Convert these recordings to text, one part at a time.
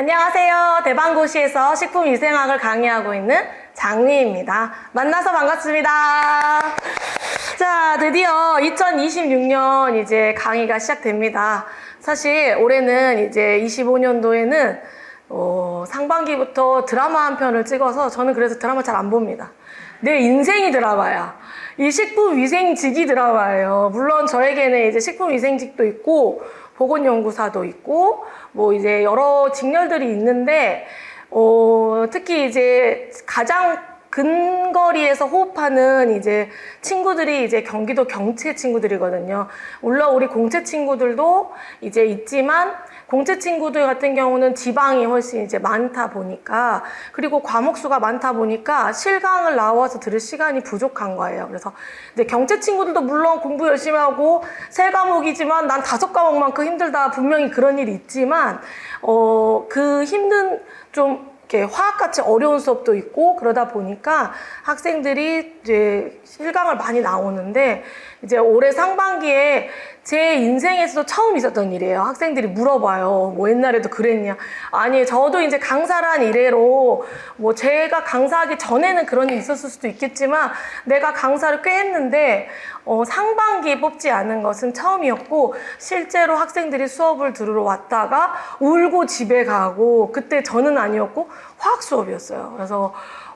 안녕하세요. 대방고시에서 식품위생학을 강의하고 있는 장미입니다. 만나서 반갑습니다. 자, 드디어 2026년 이제 강의가 시작됩니다. 사실 올해는 이제 25년도에는 상반기부터 드라마 한 편을 찍어서 저는 그래서 드라마 잘 안 봅니다. 내 인생이 드라마야. 이 식품위생직이 드라마예요. 물론 저에게는 이제 식품위생직도 있고 보건연구사도 있고 뭐 이제 여러 직렬들이 있는데 특히 이제 가장 근거리에서 호흡하는 이제 친구들이 이제 경기도 경채 친구들이거든요. 물론 우리 공채 친구들도 이제 있지만 공채 친구들 같은 경우는 지방이 훨씬 이제 많다 보니까, 그리고 과목 수가 많다 보니까 실강을 나와서 들을 시간이 부족한 거예요. 그래서 근데 경채 친구들도 물론 공부 열심히 하고 세 과목이지만 난 5과목만큼 힘들다, 분명히 그런 일이 있지만 그 힘든 좀 이렇게 화학같이 어려운 수업도 있고 그러다 보니까 학생들이 이제 실강을 많이 나오는데, 이제 올해 상반기에 제 인생에서도 처음 있었던 일이에요. 학생들이 물어봐요. 뭐 옛날에도 그랬냐. 아니, 저도 이제 강사를 한 이래로 뭐 제가 강사하기 전에는 그런 일이 있었을 수도 있겠지만 내가 강사를 꽤 했는데 상반기에 뽑지 않은 것은 처음이었고, 실제로 학생들이 수업을 들으러 왔다가 울고 집에 가고, 그때 저는 아니었고 화학 수업이었어요. 그래서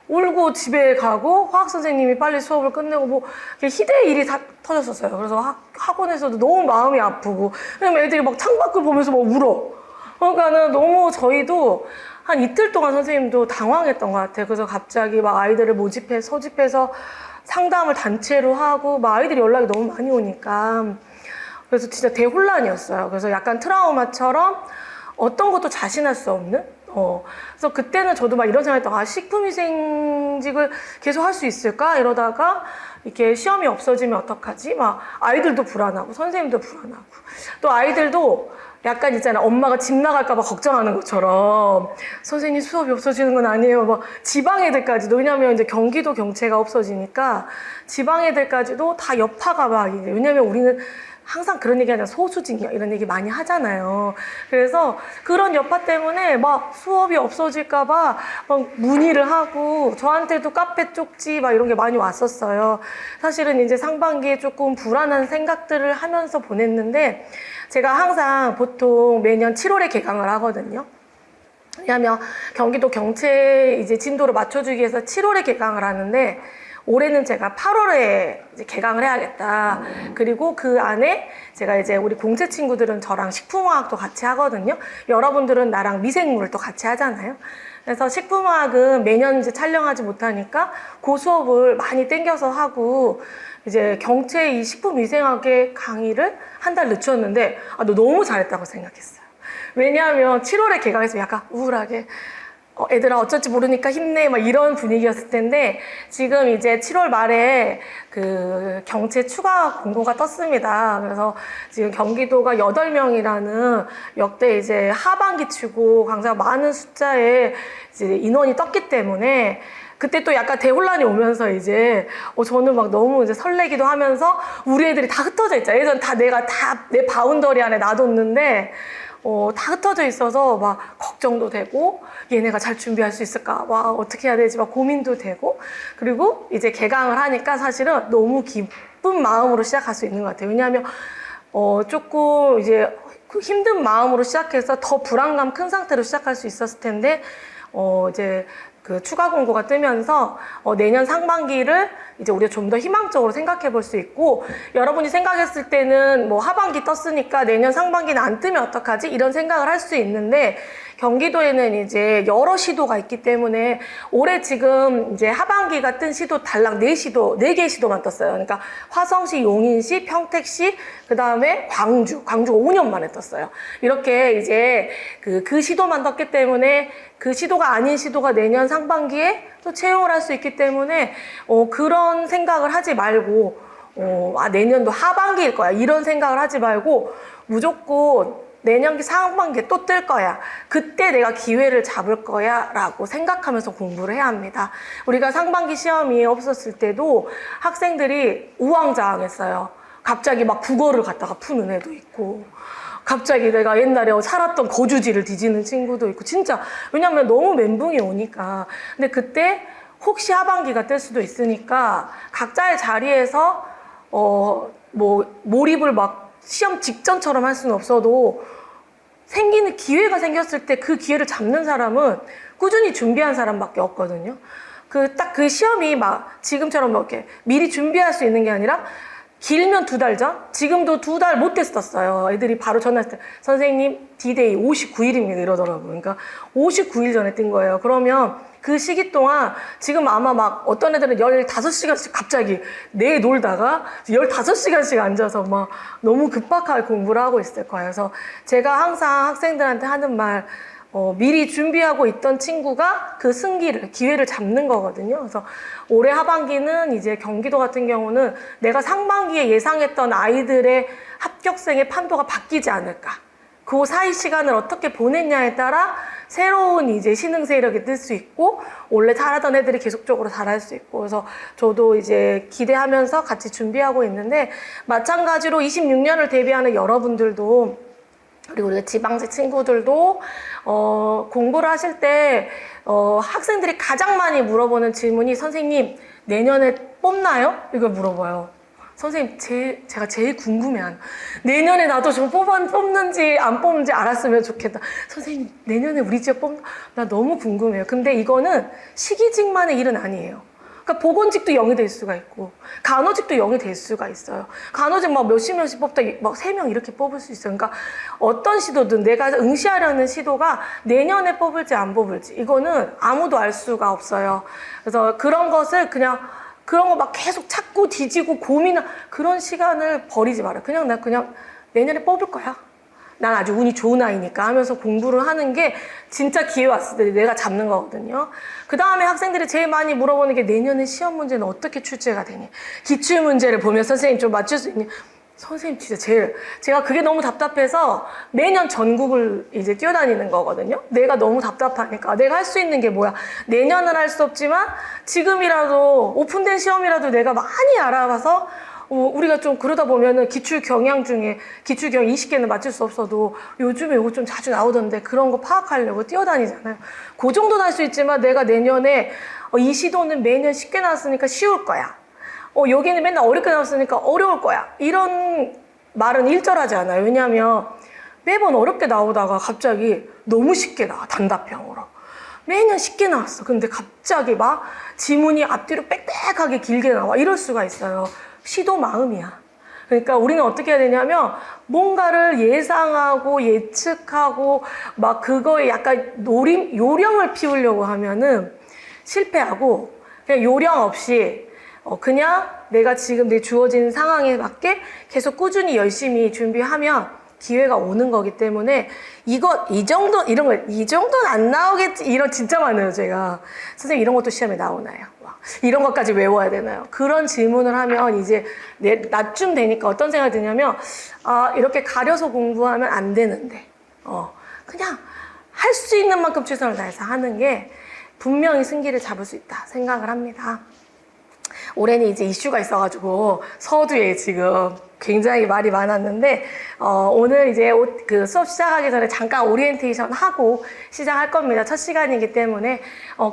울고 집에 가고 화학 선생님이 빨리 수업을 끝내고 뭐 희대의 일이 다 터졌었어요. 그래서 학원에서도 너무 마음이 아프고, 왜냐면 애들이 막 창밖을 보면서 막 울어. 그러니까는 너무 저희도 한 이틀 동안 선생님도 당황했던 것 같아요. 그래서 갑자기 막 아이들을 소집해서 상담을 단체로 하고 막 아이들이 연락이 너무 많이 오니까, 그래서 진짜 대혼란이었어요. 그래서 약간 트라우마처럼 어떤 것도 자신할 수 없는? 그래서 그때는 저도 막 이런 생각했다가 식품위생직을 계속 할 수 있을까? 이러다가 이렇게 시험이 없어지면 어떡하지? 막 아이들도 불안하고 선생님도 불안하고, 또 아이들도 약간 있잖아, 엄마가 집 나갈까 봐 걱정하는 것처럼 선생님 수업이 없어지는 건 아니에요. 막 지방 애들까지도, 왜냐면 이제 경기도 경채가 없어지니까 지방 애들까지도 다 여파가 막, 왜냐면 우리는 항상 그런 얘기 하잖아요. 소수징역 이런 얘기 많이 하잖아요. 그래서 그런 여파 때문에 막 수업이 없어질까봐 막 문의를 하고, 저한테도 카페 쪽지 막 이런 게 많이 왔었어요. 사실은 이제 상반기에 조금 불안한 생각들을 하면서 보냈는데, 제가 항상 보통 매년 7월에 개강을 하거든요. 왜냐하면 경기도 경채 이제 진도를 맞춰주기 위해서 7월에 개강을 하는데, 올해는 제가 8월에 이제 개강을 해야겠다. 그리고 그 안에 제가 이제 우리 공채 친구들은 저랑 식품화학도 같이 하거든요. 여러분들은 나랑 미생물을 또 같이 하잖아요. 그래서 식품화학은 매년 이제 촬영하지 못하니까 그 수업을 많이 땡겨서 하고, 이제 경채 이 식품위생학의 강의를 한 달 늦췄는데, 너 너무 잘했다고 생각했어요. 왜냐하면 7월에 개강해서 약간 우울하게 애들아 어쩔지 모르니까 힘내 막 이런 분위기였을 텐데, 지금 이제 7월 말에 그 경채 추가 공고가 떴습니다. 그래서 지금 경기도가 8명이라는 역대 이제 하반기 치고 강사가 많은 숫자의 이제 인원이 떴기 때문에, 그때 또 약간 대혼란이 오면서 이제 저는 막 너무 이제 설레기도 하면서, 우리 애들이 다 흩어져 있잖아요. 예전 다 내가 다 내 바운더리 안에 놔뒀는데 다 흩어져 있어서 막 걱정도 되고, 얘네가 잘 준비할 수 있을까? 와, 어떻게 해야 되지? 막 고민도 되고, 그리고 이제 개강을 하니까 사실은 너무 기쁜 마음으로 시작할 수 있는 것 같아요. 왜냐하면 조금 이제 힘든 마음으로 시작해서 더 불안감 큰 상태로 시작할 수 있었을 텐데, 이제 그 추가 공고가 뜨면서 내년 상반기를 이제 우리가 좀 더 희망적으로 생각해 볼 수 있고, 여러분이 생각했을 때는 뭐 하반기 떴으니까 내년 상반기는 안 뜨면 어떡하지? 이런 생각을 할 수 있는데, 경기도에는 이제 여러 시도가 있기 때문에 올해 지금 이제 하반기가 뜬 시도 달랑 4개 시도만 떴어요. 그러니까 화성시, 용인시, 평택시, 그 다음에 광주가 5년 만에 떴어요. 이렇게 이제 그 시도만 떴기 때문에 그 시도가 아닌 시도가 내년 상반기에 또 채용을 할 수 있기 때문에 그런 생각을 하지 말고 내년도 하반기일 거야 이런 생각을 하지 말고, 무조건 내년 상반기에 또 뜰 거야, 그때 내가 기회를 잡을 거야 라고 생각하면서 공부를 해야 합니다. 우리가 상반기 시험이 없었을 때도 학생들이 우왕좌왕했어요. 갑자기 막 국어를 갖다가 푸는 애도 있고, 갑자기 내가 옛날에 살았던 거주지를 뒤지는 친구도 있고, 진짜, 왜냐면 너무 멘붕이 오니까. 근데 그때 혹시 하반기가 뜰 수도 있으니까 각자의 자리에서, 몰입을 막 시험 직전처럼 할 수는 없어도 생기는 기회가 생겼을 때 그 기회를 잡는 사람은 꾸준히 준비한 사람밖에 없거든요. 그 시험이 막 지금처럼 이렇게 미리 준비할 수 있는 게 아니라 길면 2달 전? 지금도 2달 못 됐었어요. 애들이 바로 전화했을 때 선생님 D-Day 59일입니다 이러더라고요. 그러니까 59일 전에 뜬 거예요. 그러면 그 시기 동안 지금 아마 막 어떤 애들은 15시간씩 갑자기 내 놀다가 15시간씩 앉아서 막 너무 급박하게 공부를 하고 있을 거예요. 그래서 제가 항상 학생들한테 하는 말, 미리 준비하고 있던 친구가 그 기회를 잡는 거거든요. 그래서 올해 하반기는 이제 경기도 같은 경우는 내가 상반기에 예상했던 아이들의 합격생의 판도가 바뀌지 않을까. 그 사이 시간을 어떻게 보냈냐에 따라 새로운 이제 신흥 세력이 뜰 수 있고, 원래 잘하던 애들이 계속적으로 잘할 수 있고, 그래서 저도 이제 기대하면서 같이 준비하고 있는데, 마찬가지로 26년을 대비하는 여러분들도, 그리고 우리 지방직 친구들도, 공부를 하실 때, 학생들이 가장 많이 물어보는 질문이, 선생님, 내년에 뽑나요? 이걸 물어봐요. 선생님, 제가 제일 궁금해하는, 내년에 나도 좀 뽑는지 안 뽑는지 알았으면 좋겠다. 선생님, 내년에 우리 지역 나 너무 궁금해요. 근데 이거는 시기직만의 일은 아니에요. 그러니까 보건직도 0이 될 수가 있고, 간호직도 0이 될 수가 있어요. 간호직 막 몇십 명씩 뽑다 막 3명 이렇게 뽑을 수 있어요. 그러니까 어떤 시도든 내가 응시하려는 시도가 내년에 뽑을지 안 뽑을지, 이거는 아무도 알 수가 없어요. 그래서 그런 것을 그런 거 막 계속 찾고 뒤지고 고민하는 그런 시간을 버리지 말아요. 그냥 내년에 뽑을 거야. 난 아주 운이 좋은 아이니까 하면서 공부를 하는 게 진짜 기회 왔을 때 내가 잡는 거거든요. 그 다음에 학생들이 제일 많이 물어보는 게 내년에 시험 문제는 어떻게 출제가 되니? 기출 문제를 보면 선생님 좀 맞출 수 있니? 선생님 진짜 제가 그게 너무 답답해서 매년 전국을 이제 뛰어다니는 거거든요. 내가 너무 답답하니까 내가 할 수 있는 게 뭐야? 내년은 할 수 없지만 지금이라도 오픈된 시험이라도 내가 많이 알아봐서 우리가 좀 그러다 보면은 기출 경향 20개는 맞출 수 없어도 요즘에 이거 좀 자주 나오던데 그런 거 파악하려고 뛰어다니잖아요. 그 정도는 할 수 있지만 내가 내년에 이 시도는 매년 쉽게 나왔으니까 쉬울 거야. 여기는 맨날 어렵게 나왔으니까 어려울 거야. 이런 말은 일절하지 않아요. 왜냐하면 매번 어렵게 나오다가 갑자기 너무 쉽게 나와, 단답형으로. 매년 쉽게 나왔어. 근데 갑자기 막 지문이 앞뒤로 빽빽하게 길게 나와. 이럴 수가 있어요. 시도 마음이야. 그러니까 우리는 어떻게 해야 되냐면 뭔가를 예상하고 예측하고 막 그거에 약간 요령을 피우려고 하면은 실패하고, 그냥 요령 없이 그냥 내가 지금 내 주어진 상황에 맞게 계속 꾸준히 열심히 준비하면 기회가 오는 거기 때문에 이 정도는 안 나오겠지. 이런 진짜 많아요, 제가. 선생님, 이런 것도 시험에 나오나요? 이런 것까지 외워야 되나요? 그런 질문을 하면 이제 나쯤 되니까 어떤 생각이 드냐면, 이렇게 가려서 공부하면 안 되는데, 그냥 할 수 있는 만큼 최선을 다해서 하는 게 분명히 승기를 잡을 수 있다 생각을 합니다. 올해는 이제 이슈가 있어가지고 서두에 지금 굉장히 말이 많았는데, 오늘 이제 그 수업 시작하기 전에 잠깐 오리엔테이션 하고 시작할 겁니다. 첫 시간이기 때문에.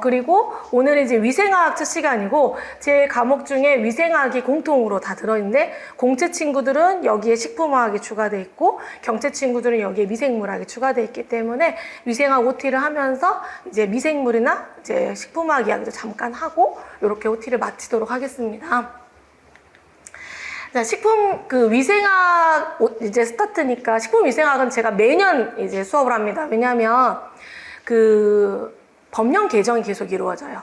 그리고 오늘 이제 위생화학 첫 시간이고, 제 과목 중에 위생화학이 공통으로 다 들어있는데, 공채 친구들은 여기에 식품화학이 추가되어 있고, 경채 친구들은 여기에 미생물학이 추가되어 있기 때문에, 위생화학 OT를 하면서 이제 미생물이나 이제 식품화학 이야기도 잠깐 하고, 이렇게 OT를 마치도록 하겠습니다. 자, 위생학 이제 스타트니까, 식품 위생학은 제가 매년 이제 수업을 합니다. 왜냐하면 법령 개정이 계속 이루어져요.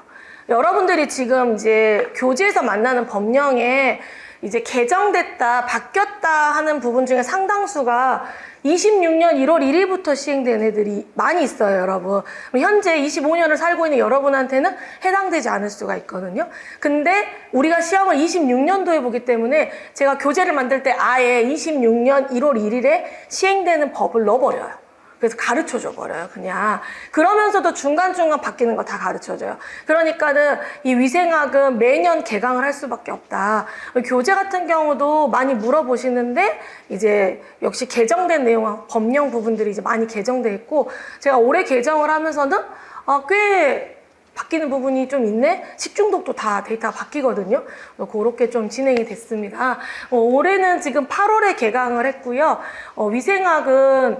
여러분들이 지금 이제 교재에서 만나는 법령에 이제 개정됐다, 바뀌었다 하는 부분 중에 상당수가 26년 1월 1일부터 시행된 애들이 많이 있어요, 여러분. 현재 25년을 살고 있는 여러분한테는 해당되지 않을 수가 있거든요. 근데 우리가 시험을 26년도에 보기 때문에 제가 교재를 만들 때 아예 26년 1월 1일에 시행되는 법을 넣어버려요. 그래서 가르쳐줘 버려요, 그냥. 그러면서도 중간중간 바뀌는 거 다 가르쳐줘요. 그러니까는 이 위생학은 매년 개강을 할 수밖에 없다. 교재 같은 경우도 많이 물어보시는데, 이제 역시 개정된 내용, 법령 부분들이 이제 많이 개정돼 있고, 제가 올해 개정을 하면서는, 꽤 바뀌는 부분이 좀 있네? 식중독도 다 데이터가 바뀌거든요. 그렇게 좀 진행이 됐습니다. 올해는 지금 8월에 개강을 했고요. 위생학은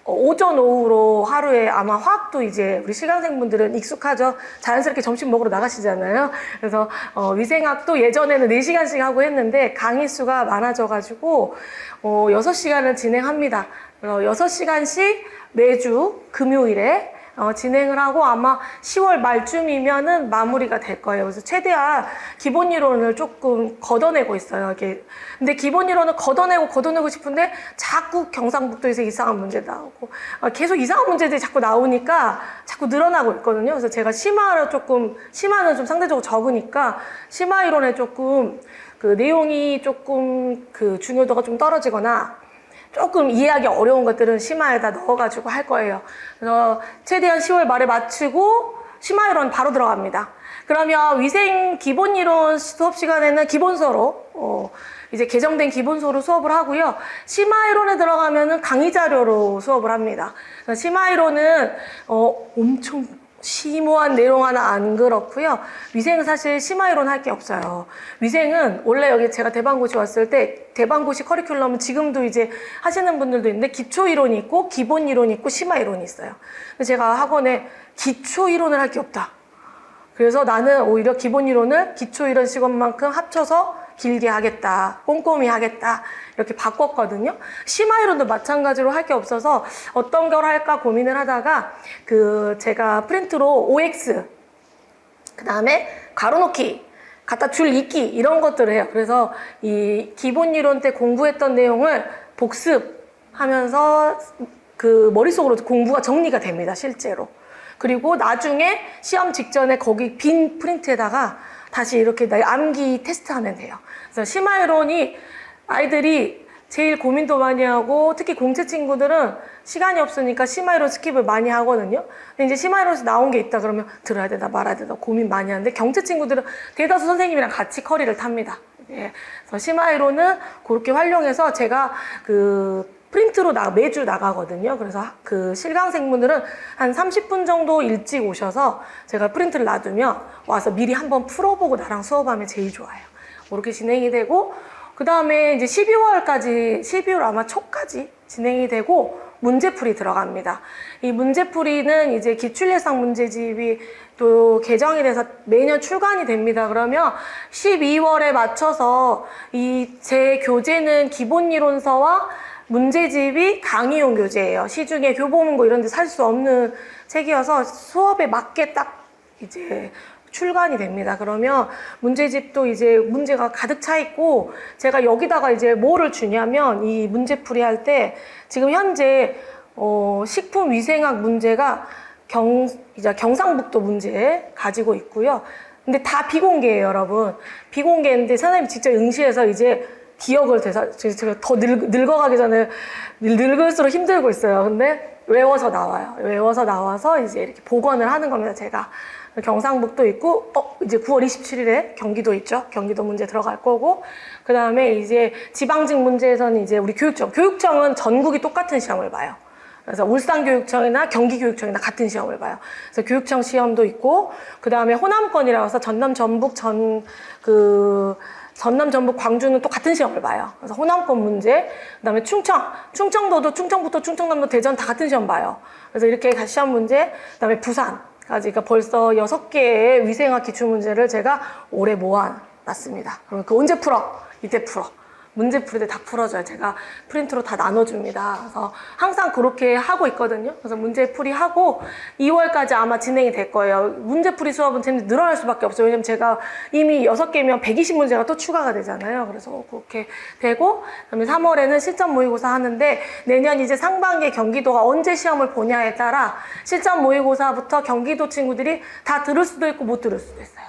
오전, 오후로 하루에 아마 화학도 이제 우리 실강생분들은 익숙하죠. 자연스럽게 점심 먹으러 나가시잖아요. 그래서 위생학도 예전에는 4시간씩 하고 했는데 강의 수가 많아져가지고 6시간을 진행합니다. 6시간씩 매주 금요일에 진행을 하고 아마 10월 말쯤이면은 마무리가 될 거예요. 그래서 최대한 기본 이론을 조금 걷어내고 있어요. 이게. 근데 기본 이론을 걷어내고 싶은데 자꾸 경상북도에서 이상한 문제 나오고 계속 이상한 문제들이 자꾸 나오니까 자꾸 늘어나고 있거든요. 그래서 제가 심화는 좀 상대적으로 적으니까 심화 이론에 조금 그 내용이 조금 그 중요도가 좀 떨어지거나 조금 이해하기 어려운 것들은 심화에다 넣어가지고 할 거예요. 그래서 최대한 10월 말에 마치고 심화이론 바로 들어갑니다. 그러면 위생 기본이론 수업 시간에는 기본서로 이제 개정된 기본서로 수업을 하고요. 심화이론에 들어가면은 강의 자료로 수업을 합니다. 심화이론은 엄청 심오한 내용 하나 안 그렇고요. 위생은 사실 심화이론 할 게 없어요. 위생은 원래 여기 제가 대방고시 왔을 때 대방고시 커리큘럼은 지금도 이제 하시는 분들도 있는데 기초이론이 있고 기본이론이 있고 심화이론이 있어요. 근데 제가 학원에 기초이론을 할 게 없다. 그래서 나는 오히려 기본이론을 기초이론 시간만큼 합쳐서 길게 하겠다, 꼼꼼히 하겠다 이렇게 바꿨거든요. 심화이론도 마찬가지로 할 게 없어서 어떤 걸 할까 고민을 하다가 제가 프린트로 OX 그 다음에 가로놓기 갖다 줄 잇기 이런 것들을 해요. 그래서 이 기본이론 때 공부했던 내용을 복습하면서 그 머릿속으로 공부가 정리가 됩니다, 실제로. 그리고 나중에 시험 직전에 거기 빈 프린트에다가 다시 이렇게 암기 테스트하면 돼요. 그래서 심화이론이 아이들이 제일 고민도 많이 하고 특히 공채 친구들은 시간이 없으니까 심화이론 스킵을 많이 하거든요. 근데 이제 심화이론에서 나온 게 있다 그러면 들어야 되나 말아야 되나 고민 많이 하는데 경채 친구들은 대다수 선생님이랑 같이 커리를 탑니다. 예. 그래서 심화이론은 그렇게 활용해서 제가 프린트로 매주 나가거든요. 그래서 그 실강생분들은 한 30분 정도 일찍 오셔서 제가 프린트를 놔두면 와서 미리 한번 풀어보고 나랑 수업하면 제일 좋아요. 그렇게 진행이 되고 그 다음에 이제 12월 아마 초까지 진행이 되고 문제풀이 들어갑니다. 이 문제풀이는 이제 기출예상 문제집이 또 개정이 돼서 매년 출간이 됩니다. 그러면 12월에 맞춰서 제 교재는 기본이론서와 문제집이 강의용 교재예요. 시중에 교보문고 이런 데 살 수 없는 책이어서 수업에 맞게 딱 이제 출간이 됩니다. 그러면 문제집도 이제 문제가 가득 차 있고 제가 여기다가 이제 뭐를 주냐면 이 문제풀이 할 때 지금 현재 식품위생학 문제가 경상북도 문제 가지고 있고요. 근데 다 비공개예요, 여러분. 비공개인데 선생님이 직접 응시해서 이제 기억을 제가 더 늙어가기 전에 늙을수록 힘들고 있어요. 근데 외워서 나와요. 외워서 나와서 이제 이렇게 복원을 하는 겁니다, 제가. 경상북도 있고, 이제 9월 27일에 경기도 있죠. 경기도 문제 들어갈 거고, 그 다음에 이제 지방직 문제에서는 이제 우리 교육청은 전국이 똑같은 시험을 봐요. 그래서 울산교육청이나 경기교육청이나 같은 시험을 봐요. 그래서 교육청 시험도 있고, 그 다음에 호남권이라고 해서 전남, 전북, 광주는 또 같은 시험을 봐요. 그래서 호남권 문제, 그 다음에 충청도도 충청부터 충청남도, 대전 다 같은 시험 봐요. 그래서 이렇게 시험 문제, 그 다음에 부산까지, 그러니까 벌써 6개의 위생학 기출문제를 제가 올해 모아놨습니다. 그럼 언제 풀어? 이때 풀어. 문제 풀 때 다 풀어줘요. 제가 프린트로 다 나눠줍니다. 그래서 항상 그렇게 하고 있거든요. 그래서 문제 풀이하고 2월까지 아마 진행이 될 거예요. 문제 풀이 수업은 늘어날 수밖에 없어요. 왜냐면 제가 이미 6개면 120문제가 또 추가가 되잖아요. 그래서 그렇게 되고, 그다음에 3월에는 실전 모의고사 하는데 내년 이제 상반기에 경기도가 언제 시험을 보냐에 따라 실전 모의고사부터 경기도 친구들이 다 들을 수도 있고 못 들을 수도 있어요.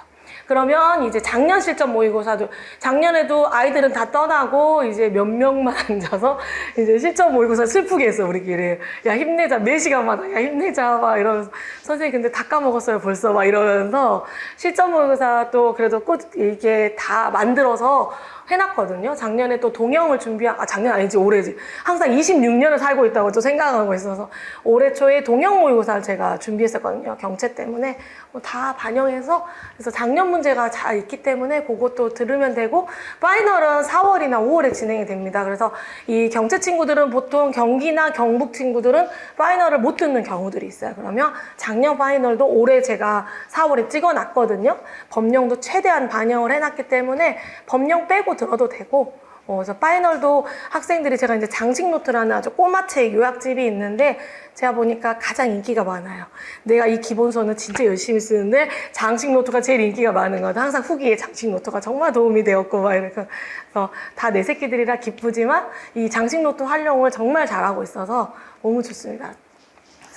그러면 이제 작년 실전 모의고사도, 작년에도 아이들은 다 떠나고 이제 몇 명만 앉아서 이제 실전 모의고사 슬프게 했어, 우리끼리. 야, 힘내자. 매 시간마다 야, 힘내자. 막 이러면서. 선생님, 근데 다 까먹었어요, 벌써. 막 이러면서. 실전 모의고사 또 그래도 이게 다 만들어서 해놨거든요. 작년에 또 동영을 작년 아니지, 올해지. 항상 26년을 살고 있다고 또 생각하고 있어서 올해 초에 동영 모의고사를 제가 준비했었거든요. 경채 때문에 다 반영해서. 그래서 작년 문제가 잘 있기 때문에 그것도 들으면 되고, 파이널은 4월이나 5월에 진행이 됩니다. 그래서 이 경채 친구들은 보통 경기나 경북 친구들은 파이널을 못 듣는 경우들이 있어요. 그러면 작년 파이널도 올해 제가 4월에 찍어놨거든요. 법령도 최대한 반영을 해놨기 때문에 법령 빼고 들어도 되고, 그래서 파이널도 학생들이, 제가 이제 장식 노트라는 아주 꼬마책 요약집이 있는데 제가 보니까 가장 인기가 많아요. 내가 이 기본서는 진짜 열심히 쓰는데 장식 노트가 제일 인기가 많은 것 같아요. 항상 후기에 장식 노트가 정말 도움이 되었고 막 이렇게. 그래서 다 내 새끼들이라 기쁘지만 이 장식 노트 활용을 정말 잘하고 있어서 너무 좋습니다.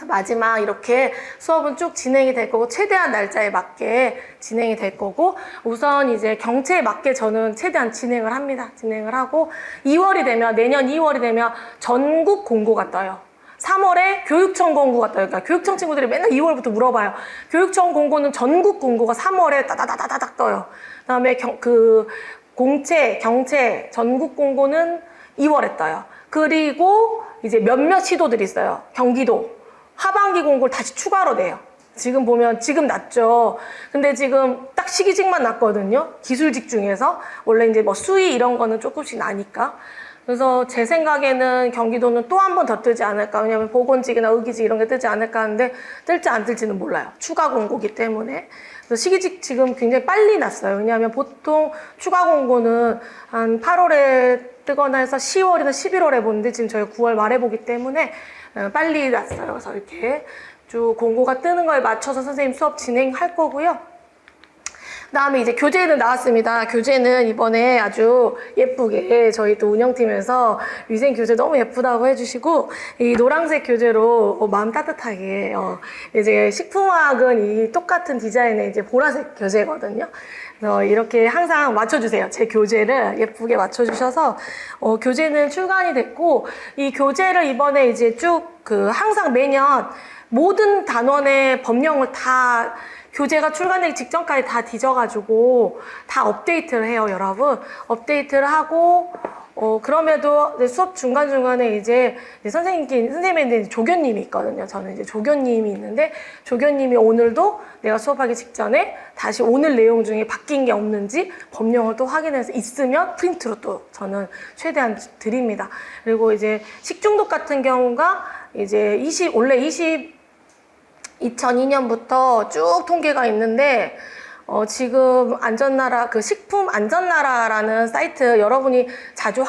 마지막 이렇게 수업은 쭉 진행이 될 거고, 최대한 날짜에 맞게 진행이 될 거고, 우선 이제 경채에 맞게 저는 최대한 진행을 합니다. 진행을 하고, 2월이 되면, 내년 2월이 되면 전국 공고가 떠요. 3월에 교육청 공고가 떠요. 그러니까 교육청 친구들이 맨날 2월부터 물어봐요. 교육청 공고는 전국 공고가 3월에 따다다다닥 떠요. 그 다음에 공채, 경채, 전국 공고는 2월에 떠요. 그리고 이제 몇몇 시도들이 있어요. 경기도. 하반기 공고를 다시 추가로 내요. 지금 보면 지금 났죠. 근데 지금 딱 시기직만 났거든요. 기술직 중에서. 원래 이제 뭐 수의 이런 거는 조금씩 나니까. 그래서 제 생각에는 경기도는 또 한 번 더 뜨지 않을까. 왜냐면 보건직이나 의기직 이런 게 뜨지 않을까 하는데 뜰지 안 뜰지는 몰라요. 추가 공고기 때문에. 그래서 시기직 지금 굉장히 빨리 났어요. 왜냐하면 보통 추가 공고는 한 8월에 뜨거나 해서 10월이나 11월에 보는데 지금 저희 9월 말에 보기 때문에 빨리 났어요. 그래서 이렇게 쭉 공고가 뜨는 거에 맞춰서 선생님 수업 진행할 거고요. 그 다음에 이제 교재는 나왔습니다. 교재는 이번에 아주 예쁘게 저희 또 운영팀에서 위생 교재 너무 예쁘다고 해주시고, 이 노란색 교재로 마음 따뜻하게, 이제 식품화학은 이 똑같은 디자인의 이제 보라색 교재거든요. 그래서 이렇게 항상 맞춰주세요. 제 교재를 예쁘게 맞춰주셔서, 교재는 출간이 됐고, 이 교재를 이번에 이제 쭉 항상 매년 모든 단원의 법령을 다 교재가 출간되기 직전까지 다 뒤져가지고 다 업데이트를 해요, 여러분. 업데이트를 하고, 그럼에도 수업 중간중간에 이제 선생님의 조교님이 있거든요. 저는 이제 조교님이 있는데, 조교님이 오늘도 내가 수업하기 직전에 다시 오늘 내용 중에 바뀐 게 없는지 법령을 또 확인해서 있으면 프린트로 또 저는 최대한 드립니다. 그리고 이제 식중독 같은 경우가 이제 원래 2002년부터 쭉 통계가 있는데, 지금 식품안전나라라는 사이트, 여러분이 자주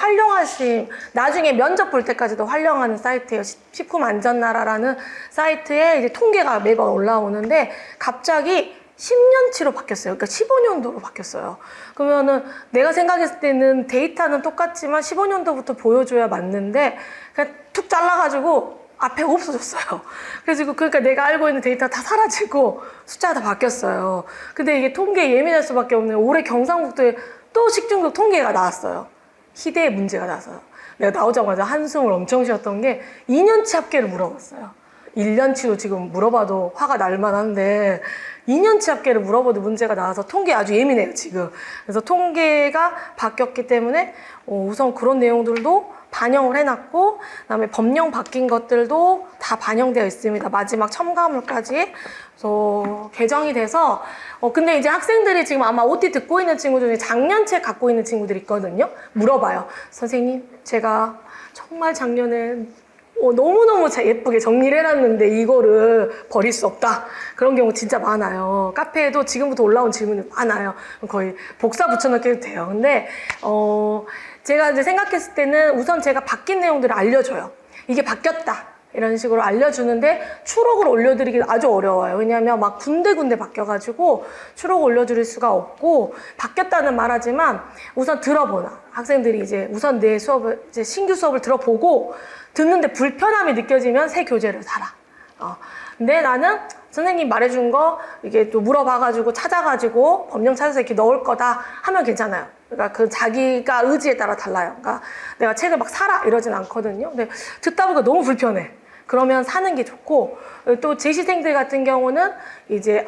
나중에 면접 볼 때까지도 활용하는 사이트예요. 식품안전나라라는 사이트에 이제 통계가 매번 올라오는데, 갑자기 10년치로 바뀌었어요. 그러니까 15년도로 바뀌었어요. 그러면은 내가 생각했을 때는 데이터는 똑같지만 15년도부터 보여줘야 맞는데, 그냥 툭 잘라가지고 앞에 없어졌어요. 그러니까 내가 알고 있는 데이터가 다 사라지고 숫자가 다 바뀌었어요. 근데 이게 통계에 예민할 수밖에 없는, 올해 경상북도에 또 식중독 통계가 나왔어요. 희대의 문제가 나왔어요. 내가 나오자마자 한숨을 엄청 쉬었던 게 2년치 합계를 물어봤어요. 1년치로 지금 물어봐도 화가 날 만한데 2년치 합계를 물어봐도 문제가 나와서 통계 아주 예민해요, 지금. 그래서 통계가 바뀌었기 때문에 우선 그런 내용들도 반영을 해놨고, 그다음에 법령 바뀐 것들도 다 반영되어 있습니다. 마지막 첨가물까지. 그래서 개정이 돼서, 근데 이제 학생들이 지금 아마 OT 듣고 있는 친구들 중에 작년책 갖고 있는 친구들이 있거든요. 물어봐요. 선생님, 제가 정말 작년에 너무너무 예쁘게 정리를 해놨는데 이거를 버릴 수 없다. 그런 경우 진짜 많아요. 카페에도 지금부터 올라온 질문이 많아요. 거의 복사 붙여넣기도 돼요. 근데 제가 이제 생각했을 때는 우선 제가 바뀐 내용들을 알려줘요. 이게 바뀌었다. 이런 식으로 알려주는데 추록을 올려드리기 아주 어려워요. 왜냐하면 막 군데군데 바뀌어가지고 추록 올려드릴 수가 없고, 바뀌었다는 말하지만 우선 들어보나. 학생들이 이제 우선 내 수업을, 이제 신규 수업을 들어보고 듣는데 불편함이 느껴지면 새 교재를 사라. 근데 나는 선생님 말해준 거 이게 또 물어봐가지고 찾아가지고 법령 찾아서 이렇게 넣을 거다 하면 괜찮아요. 그러니까 그 자기가 의지에 따라 달라요. 그러니까 내가 책을 막 사라 이러진 않거든요. 근데 듣다 보니까 너무 불편해. 그러면 사는 게 좋고, 또 재시생들 같은 경우는 이제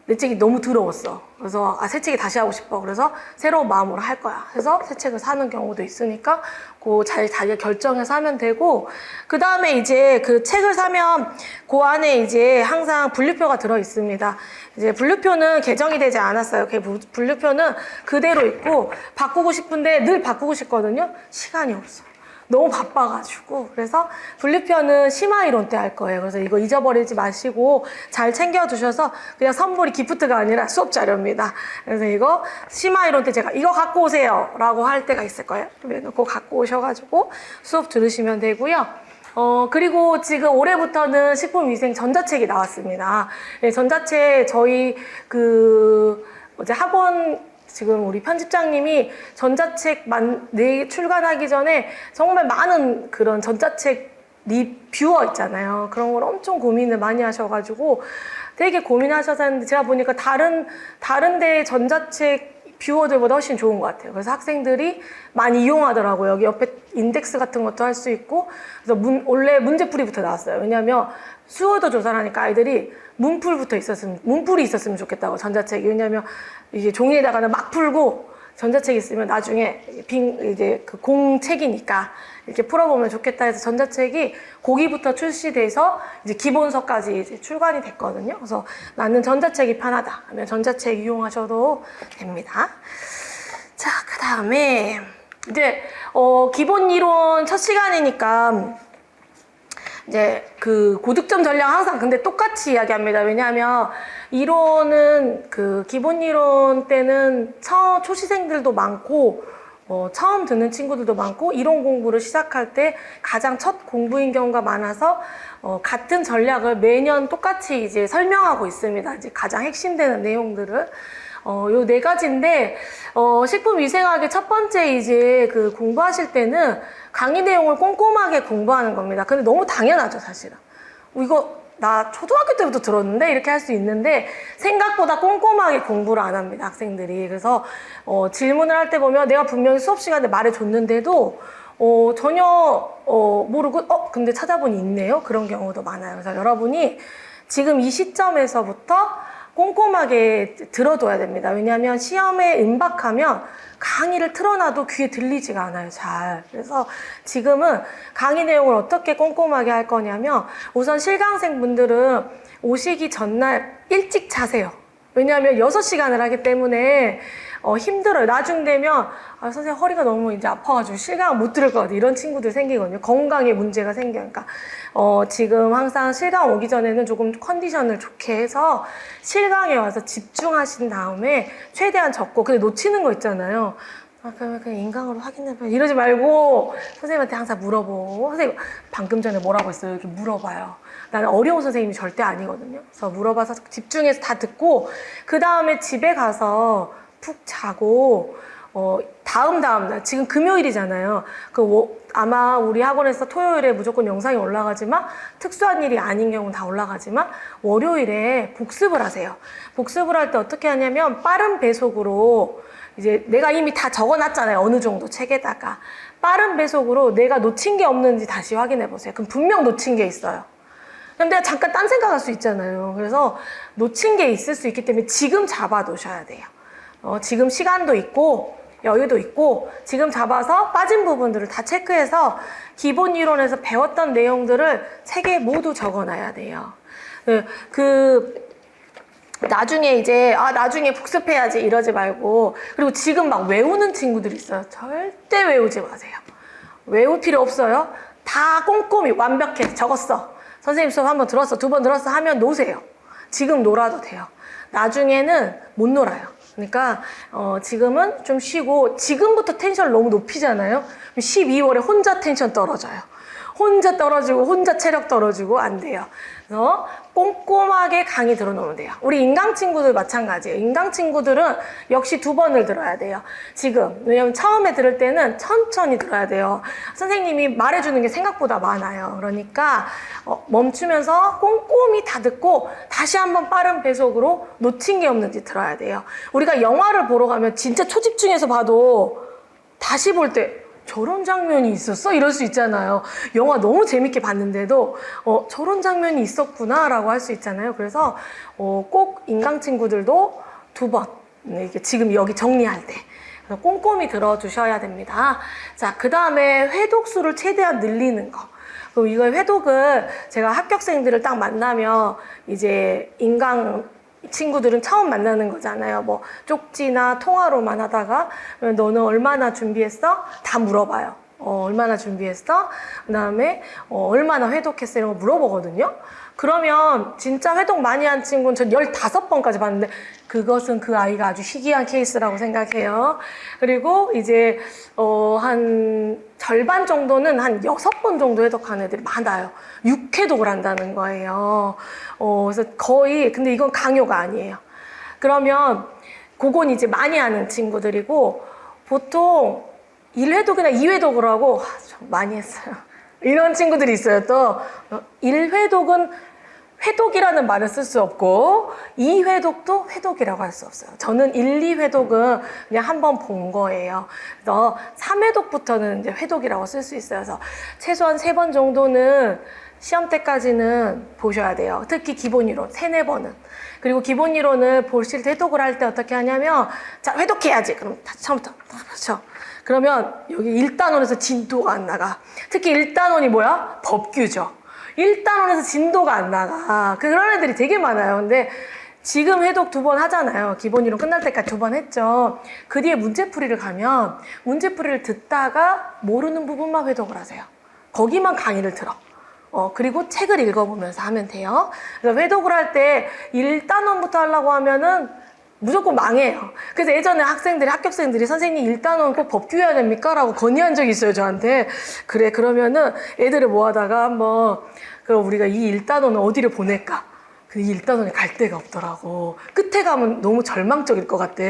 내 책이 너무 더러웠어. 그래서 새 책이 다시 하고 싶어. 그래서 새로운 마음으로 할 거야. 그래서 새 책을 사는 경우도 있으니까 자기가 결정해서 하면 되고, 그 다음에 이제 그 책을 사면 그 안에 이제 항상 분류표가 들어 있습니다. 이제 분류표는 개정이 되지 않았어요. 그 분류표는 그대로 있고 바꾸고 싶은데 늘 바꾸고 싶거든요. 시간이 없어. 너무 바빠가지고. 그래서 분류표는 심화이론 때 할 거예요. 그래서 이거 잊어버리지 마시고 잘 챙겨두셔서, 그냥 선물이 기프트가 아니라 수업 자료입니다. 그래서 이거 심화이론 때 제가 이거 갖고 오세요 라고 할 때가 있을 거예요. 그거 갖고 오셔가지고 수업 들으시면 되고요. 그리고 지금 올해부터는 식품위생 전자책이 나왔습니다. 네, 전자책 저희 어제 학원 지금 우리 편집장님이 전자책 출간하기 전에 정말 많은 그런 전자책 리뷰어 있잖아요. 그런 걸 엄청 고민을 많이 하셔가지고 되게 고민하셔서 했는데, 제가 보니까 다른 데 전자책 뷰어들보다 훨씬 좋은 것 같아요. 그래서 학생들이 많이 이용하더라고요. 여기 옆에 인덱스 같은 것도 할 수 있고. 그래서 원래 문제풀이부터 나왔어요. 왜냐하면 수어도 조사를 하니까 아이들이 문풀이 있었으면 좋겠다고, 전자책이. 왜냐하면 이게 종이에다가는 막 풀고 전자책이 있으면 나중에 이제 그 공책이니까 이렇게 풀어보면 좋겠다 해서 전자책이 고기부터 출시돼서 이제 기본서까지 이제 출간이 됐거든요. 그래서 나는 전자책이 편하다 하면 전자책 이용하셔도 됩니다. 자, 그 다음에 이제 기본 이론 첫 시간이니까 이제 그 고득점 전략 항상 근데 똑같이 이야기합니다. 왜냐하면 이론은 기본 이론 때는 초시생들도 많고 처음 듣는 친구들도 많고, 이론 공부를 시작할 때 가장 첫 공부인 경우가 많아서 같은 전략을 매년 똑같이 이제 설명하고 있습니다. 이제 가장 핵심되는 내용들을. 요 네 가지인데, 식품위생학의 첫 번째 이제 공부하실 때는 강의 내용을 꼼꼼하게 공부하는 겁니다. 근데 너무 당연하죠, 사실은. 이거 나 초등학교 때부터 들었는데 이렇게 할 수 있는데, 생각보다 꼼꼼하게 공부를 안 합니다, 학생들이. 그래서 질문을 할 때 보면 내가 분명히 수업 시간에 말해줬는데도 전혀 모르고 근데 찾아보니 있네요, 그런 경우도 많아요. 그래서 여러분이 지금 이 시점에서부터 꼼꼼하게 들어둬야 됩니다. 왜냐하면 시험에 임박하면 강의를 틀어놔도 귀에 들리지가 않아요, 잘. 그래서 지금은 강의 내용을 어떻게 꼼꼼하게 할 거냐면, 우선 실강생분들은 오시기 전날 일찍 자세요. 왜냐하면 6시간을 하기 때문에 힘들어요. 나중 되면 선생님 허리가 너무 이제 아파가지고 실강 못 들을 것 같아, 이런 친구들 생기거든요. 건강에 문제가 생겨요. 그러니까 지금 항상 실강 오기 전에는 조금 컨디션을 좋게 해서 실강에 와서 집중하신 다음에 최대한 적고, 근데 놓치는 거 있잖아요. 그러면 그냥 인강으로 확인해봐요 이러지 말고 선생님한테 항상 물어보고, 선생님 방금 전에 뭐라고 했어요? 이렇게 물어봐요. 나는 어려운 선생님이 절대 아니거든요. 그래서 물어봐서 집중해서 다 듣고, 그 다음에 집에 가서 푹 자고, 다음 날, 지금 금요일이잖아요. 아마 우리 학원에서 토요일에 무조건 영상이 올라가지만, 특수한 일이 아닌 경우는 다 올라가지만, 월요일에 복습을 하세요. 복습을 할 때 어떻게 하냐면, 빠른 배속으로, 이제 내가 이미 다 적어놨잖아요, 어느 정도 책에다가. 빠른 배속으로 내가 놓친 게 없는지 다시 확인해 보세요. 그럼 분명 놓친 게 있어요. 그럼 내가 잠깐 딴 생각할 수 있잖아요. 그래서 놓친 게 있을 수 있기 때문에 지금 잡아 놓으셔야 돼요. 지금 시간도 있고 여유도 있고, 지금 잡아서 빠진 부분들을 다 체크해서 기본 이론에서 배웠던 내용들을 책에 모두 적어놔야 돼요. 나중에 이제 나중에 복습해야지 이러지 말고, 그리고 지금 막 외우는 친구들이 있어요. 절대 외우지 마세요. 외울 필요 없어요. 다 꼼꼼히 완벽해 적었어. 선생님 수업 한 번 들었어, 2번 들었어 하면 놓으세요. 지금 놀아도 돼요. 나중에는 못 놀아요. 그러니까 지금은 좀 쉬고, 지금부터 텐션을 너무 높이잖아요. 12월에 혼자 텐션 떨어져요. 혼자 떨어지고 혼자 체력 떨어지고 안 돼요. 그래서 꼼꼼하게 강의 들어놓으면 돼요. 우리 인강 친구들 마찬가지예요. 인강 친구들은 역시 2번을 들어야 돼요. 지금 왜냐면 처음에 들을 때는 천천히 들어야 돼요. 선생님이 말해주는 게 생각보다 많아요. 그러니까 멈추면서 꼼꼼히 다 듣고 다시 한번 빠른 배속으로 놓친 게 없는지 들어야 돼요. 우리가 영화를 보러 가면 진짜 초집중해서 봐도 다시 볼 때 저런 장면이 있었어? 이럴 수 있잖아요. 영화 너무 재밌게 봤는데도 저런 장면이 있었구나 라고 할 수 있잖아요. 그래서 꼭 인강 친구들도 2번 이게 지금 여기 정리할 때 그래서 꼼꼼히 들어주셔야 됩니다. 자, 그 다음에 회독수를 최대한 늘리는 거. 그럼 이거 회독을 제가 합격생들을 딱 만나면 이제 인강 친구들은 처음 만나는 거잖아요. 뭐 쪽지나 통화로만 하다가 너는 얼마나 준비했어? 다 물어봐요. 얼마나 준비했어? 그 다음에 얼마나 회독했어? 이런 거 물어보거든요. 그러면 진짜 회독 많이 한 친구는 전 15번까지 봤는데 그것은 그 아이가 아주 희귀한 케이스라고 생각해요. 그리고 이제 한 절반 정도는 한 6번 정도 회독한 애들이 많아요. 6회독을 한다는 거예요. 그래서 거의 근데 이건 강요가 아니에요. 그러면 그건 이제 많이 하는 친구들이고 보통 1회독이나 2회독을 하고 좀 많이 했어요. 이런 친구들이 있어요. 또 1회독은 회독이라는 말을 쓸 수 없고 2회독도 회독이라고 할 수 없어요. 저는 1, 2회독은 그냥 한번 본 거예요. 그래서 3회독부터는 이제 회독이라고 쓸 수 있어요. 그래서 최소한 3번 정도는 시험 때까지는 보셔야 돼요. 특히 기본 이론 3, 4번은. 그리고 기본 이론을 보실 때 회독을 할 때 어떻게 하냐면 자, 회독해야지. 그럼 다시 처음부터 그렇죠. 그러면 여기 1단원에서 진도가 안 나가. 특히 1단원이 뭐야? 법규죠. 1단원에서 진도가 안 나가. 그런 애들이 되게 많아요. 근데 지금 회독 2번 하잖아요. 기본 이론 끝날 때까지 2번 했죠. 그 뒤에 문제풀이를 가면 문제풀이를 듣다가 모르는 부분만 회독을 하세요. 거기만 강의를 들어. 그리고 책을 읽어보면서 하면 돼요. 그래서 회독을 할 때 1단원부터 하려고 하면은 무조건 망해요. 그래서 예전에 합격생들이 선생님 1단원 꼭 법규해야 됩니까? 라고 건의한 적이 있어요, 저한테. 그래, 그러면은 애들을 모아다가 한번, 그럼 우리가 이 1단원은 어디를 보낼까? 그 1단원에 갈 데가 없더라고. 끝에 가면 너무 절망적일 것 같아.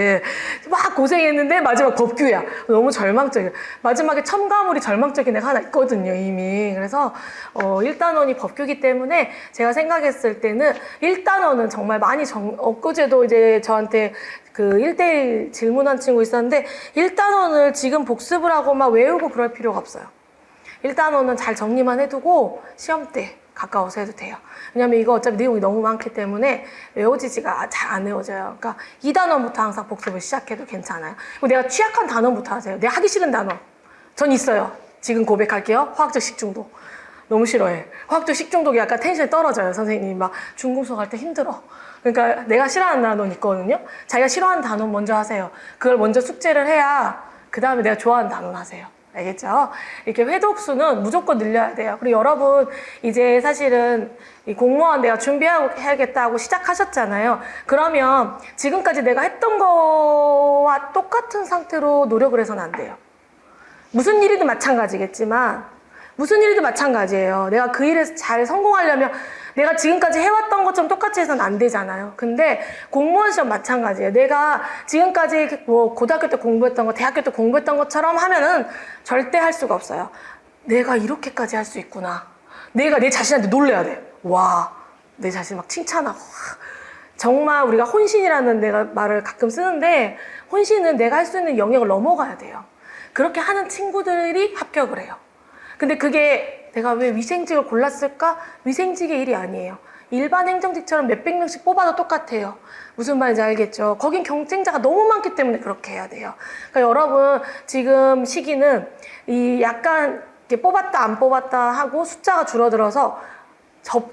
막 고생했는데 마지막 법규야. 너무 절망적이야. 마지막에 첨가물이 절망적인 애가 하나 있거든요, 이미. 그래서 1단원이 법규기 때문에 제가 생각했을 때는 1단원은 정말 많이 엊그제도 이제 저한테 그 1대1 질문한 친구 있었는데 1단원을 지금 복습을 하고 막 외우고 그럴 필요가 없어요. 1단원은 잘 정리만 해두고 시험 때 가까워서 해도 돼요. 왜냐면 이거 어차피 내용이 너무 많기 때문에 외워지지가 잘 안 외워져요. 그러니까 2단원부터 항상 복습을 시작해도 괜찮아요. 그리고 내가 취약한 단원부터 하세요. 내가 하기 싫은 단원. 전 있어요. 지금 고백할게요. 화학적 식중독. 너무 싫어해. 화학적 식중독이 약간 텐션이 떨어져요. 선생님이 막 중국수업 할 때 힘들어. 그러니까 내가 싫어하는 단원 있거든요. 자기가 싫어하는 단원 먼저 하세요. 그걸 먼저 숙제를 해야 그 다음에 내가 좋아하는 단원 하세요. 알겠죠? 이렇게 회독수는 무조건 늘려야 돼요. 그리고 여러분 이제 사실은 이 공무원 내가 준비해야겠다고 시작하셨잖아요. 그러면 지금까지 내가 했던 거와 똑같은 상태로 노력을 해서는 안 돼요. 무슨 일이든 마찬가지겠지만 무슨 일이든 마찬가지예요. 내가 그 일에서 잘 성공하려면 내가 지금까지 해왔던 것처럼 똑같이 해서는 안 되잖아요. 근데 공무원 시험 마찬가지예요. 내가 지금까지 뭐 고등학교 때 공부했던 거, 대학교 때 공부했던 것처럼 하면은 절대 할 수가 없어요. 내가 이렇게까지 할 수 있구나. 내가 내 자신한테 놀래야 돼. 와, 내 자신 막 칭찬하고. 정말 우리가 혼신이라는 내가 말을 가끔 쓰는데 혼신은 내가 할 수 있는 영역을 넘어가야 돼요. 그렇게 하는 친구들이 합격을 해요. 근데 그게 내가 왜 위생직을 골랐을까? 위생직의 일이 아니에요. 일반 행정직처럼 몇백 명씩 뽑아도 똑같아요. 무슨 말인지 알겠죠? 거긴 경쟁자가 너무 많기 때문에 그렇게 해야 돼요. 그러니까 여러분 지금 시기는 이 약간 이렇게 뽑았다 안 뽑았다 하고 숫자가 줄어들어서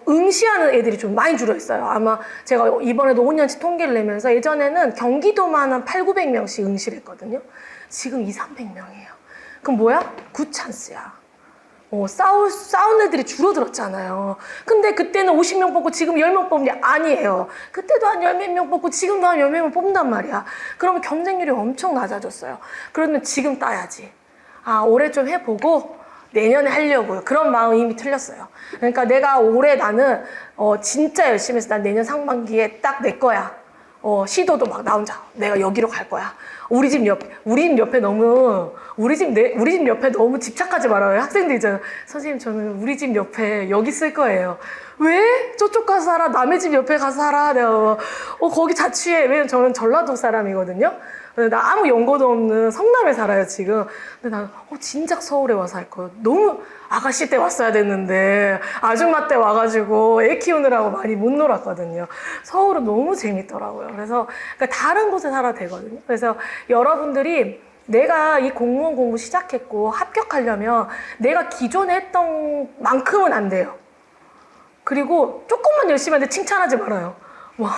응시하는 애들이 좀 많이 줄어 있어요. 아마 제가 이번에도 5년치 통계를 내면서 예전에는 경기도만 한 800~900명씩 응시를 했거든요. 지금 200~300명이에요. 그럼 뭐야? 굿찬스야. 싸운 애들이 줄어들었잖아요. 근데 그때는 50명 뽑고 지금 10명 뽑냐? 아니에요. 그때도 한 10몇 명 뽑고 지금도 한 10명 뽑는단 말이야. 그러면 경쟁률이 엄청 낮아졌어요. 그러면 지금 따야지. 올해 좀 해보고 내년에 하려고요. 그런 마음이 이미 틀렸어요. 그러니까 내가 올해 나는 진짜 열심히 해서 난 내년 상반기에 딱 내 거야. 시도도 막 나 혼자 내가 여기로 갈 거야. 우리 집 옆에 너무 우리 집 옆에 너무 집착하지 말아요. 학생들 있잖아요. 선생님 저는 우리 집 옆에 여기 쓸 거예요. 왜? 저쪽 가서 살아. 남의 집 옆에 가서 살아. 내가 거기 자취해. 왜냐면 저는 전라도 사람이거든요. 나 아무 연고도 없는 성남에 살아요 지금. 근데 나는 진작 서울에 와서 할 거. 너무 아가씨 때 왔어야 됐는데 아줌마 때 와가지고 애 키우느라고 많이 못 놀았거든요. 서울은 너무 재밌더라고요. 그래서 그러니까 다른 곳에 살아도 되거든요. 그래서 여러분들이 내가 이 공무원 공부 시작했고 합격하려면 내가 기존에 했던 만큼은 안 돼요. 그리고 조금만 열심히 하는데 칭찬하지 말아요. 와,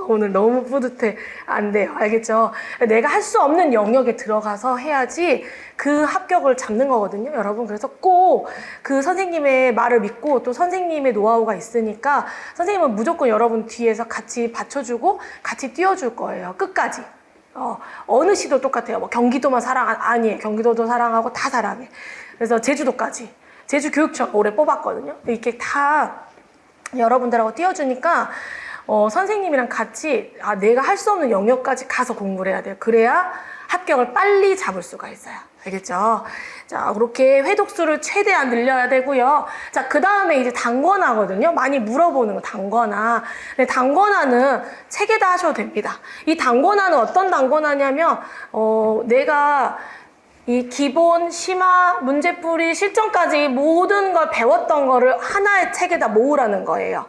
오늘 너무 뿌듯해. 안 돼요. 알겠죠? 내가 할 수 없는 영역에 들어가서 해야지 그 합격을 잡는 거거든요, 여러분. 그래서 꼭 그 선생님의 말을 믿고 또 선생님의 노하우가 있으니까 선생님은 무조건 여러분 뒤에서 같이 받쳐주고 같이 띄워줄 거예요. 끝까지. 어느 시도 똑같아요. 뭐 경기도만 아니에요. 경기도도 사랑하고 다 사랑해. 그래서 제주도까지. 제주교육청 올해 뽑았거든요. 이렇게 다 여러분들하고 띄워주니까 선생님이랑 같이 내가 할 수 없는 영역까지 가서 공부를 해야 돼요. 그래야 합격을 빨리 잡을 수가 있어요. 알겠죠? 자, 그렇게 회독수를 최대한 늘려야 되고요. 자, 그 다음에 이제 단권화거든요. 많이 물어보는 거, 단권화. 근데 단권화는 책에다 하셔도 됩니다. 이 단권화는 어떤 단권화냐면, 내가 이 기본, 심화, 문제풀이, 실전까지 모든 걸 배웠던 거를 하나의 책에다 모으라는 거예요.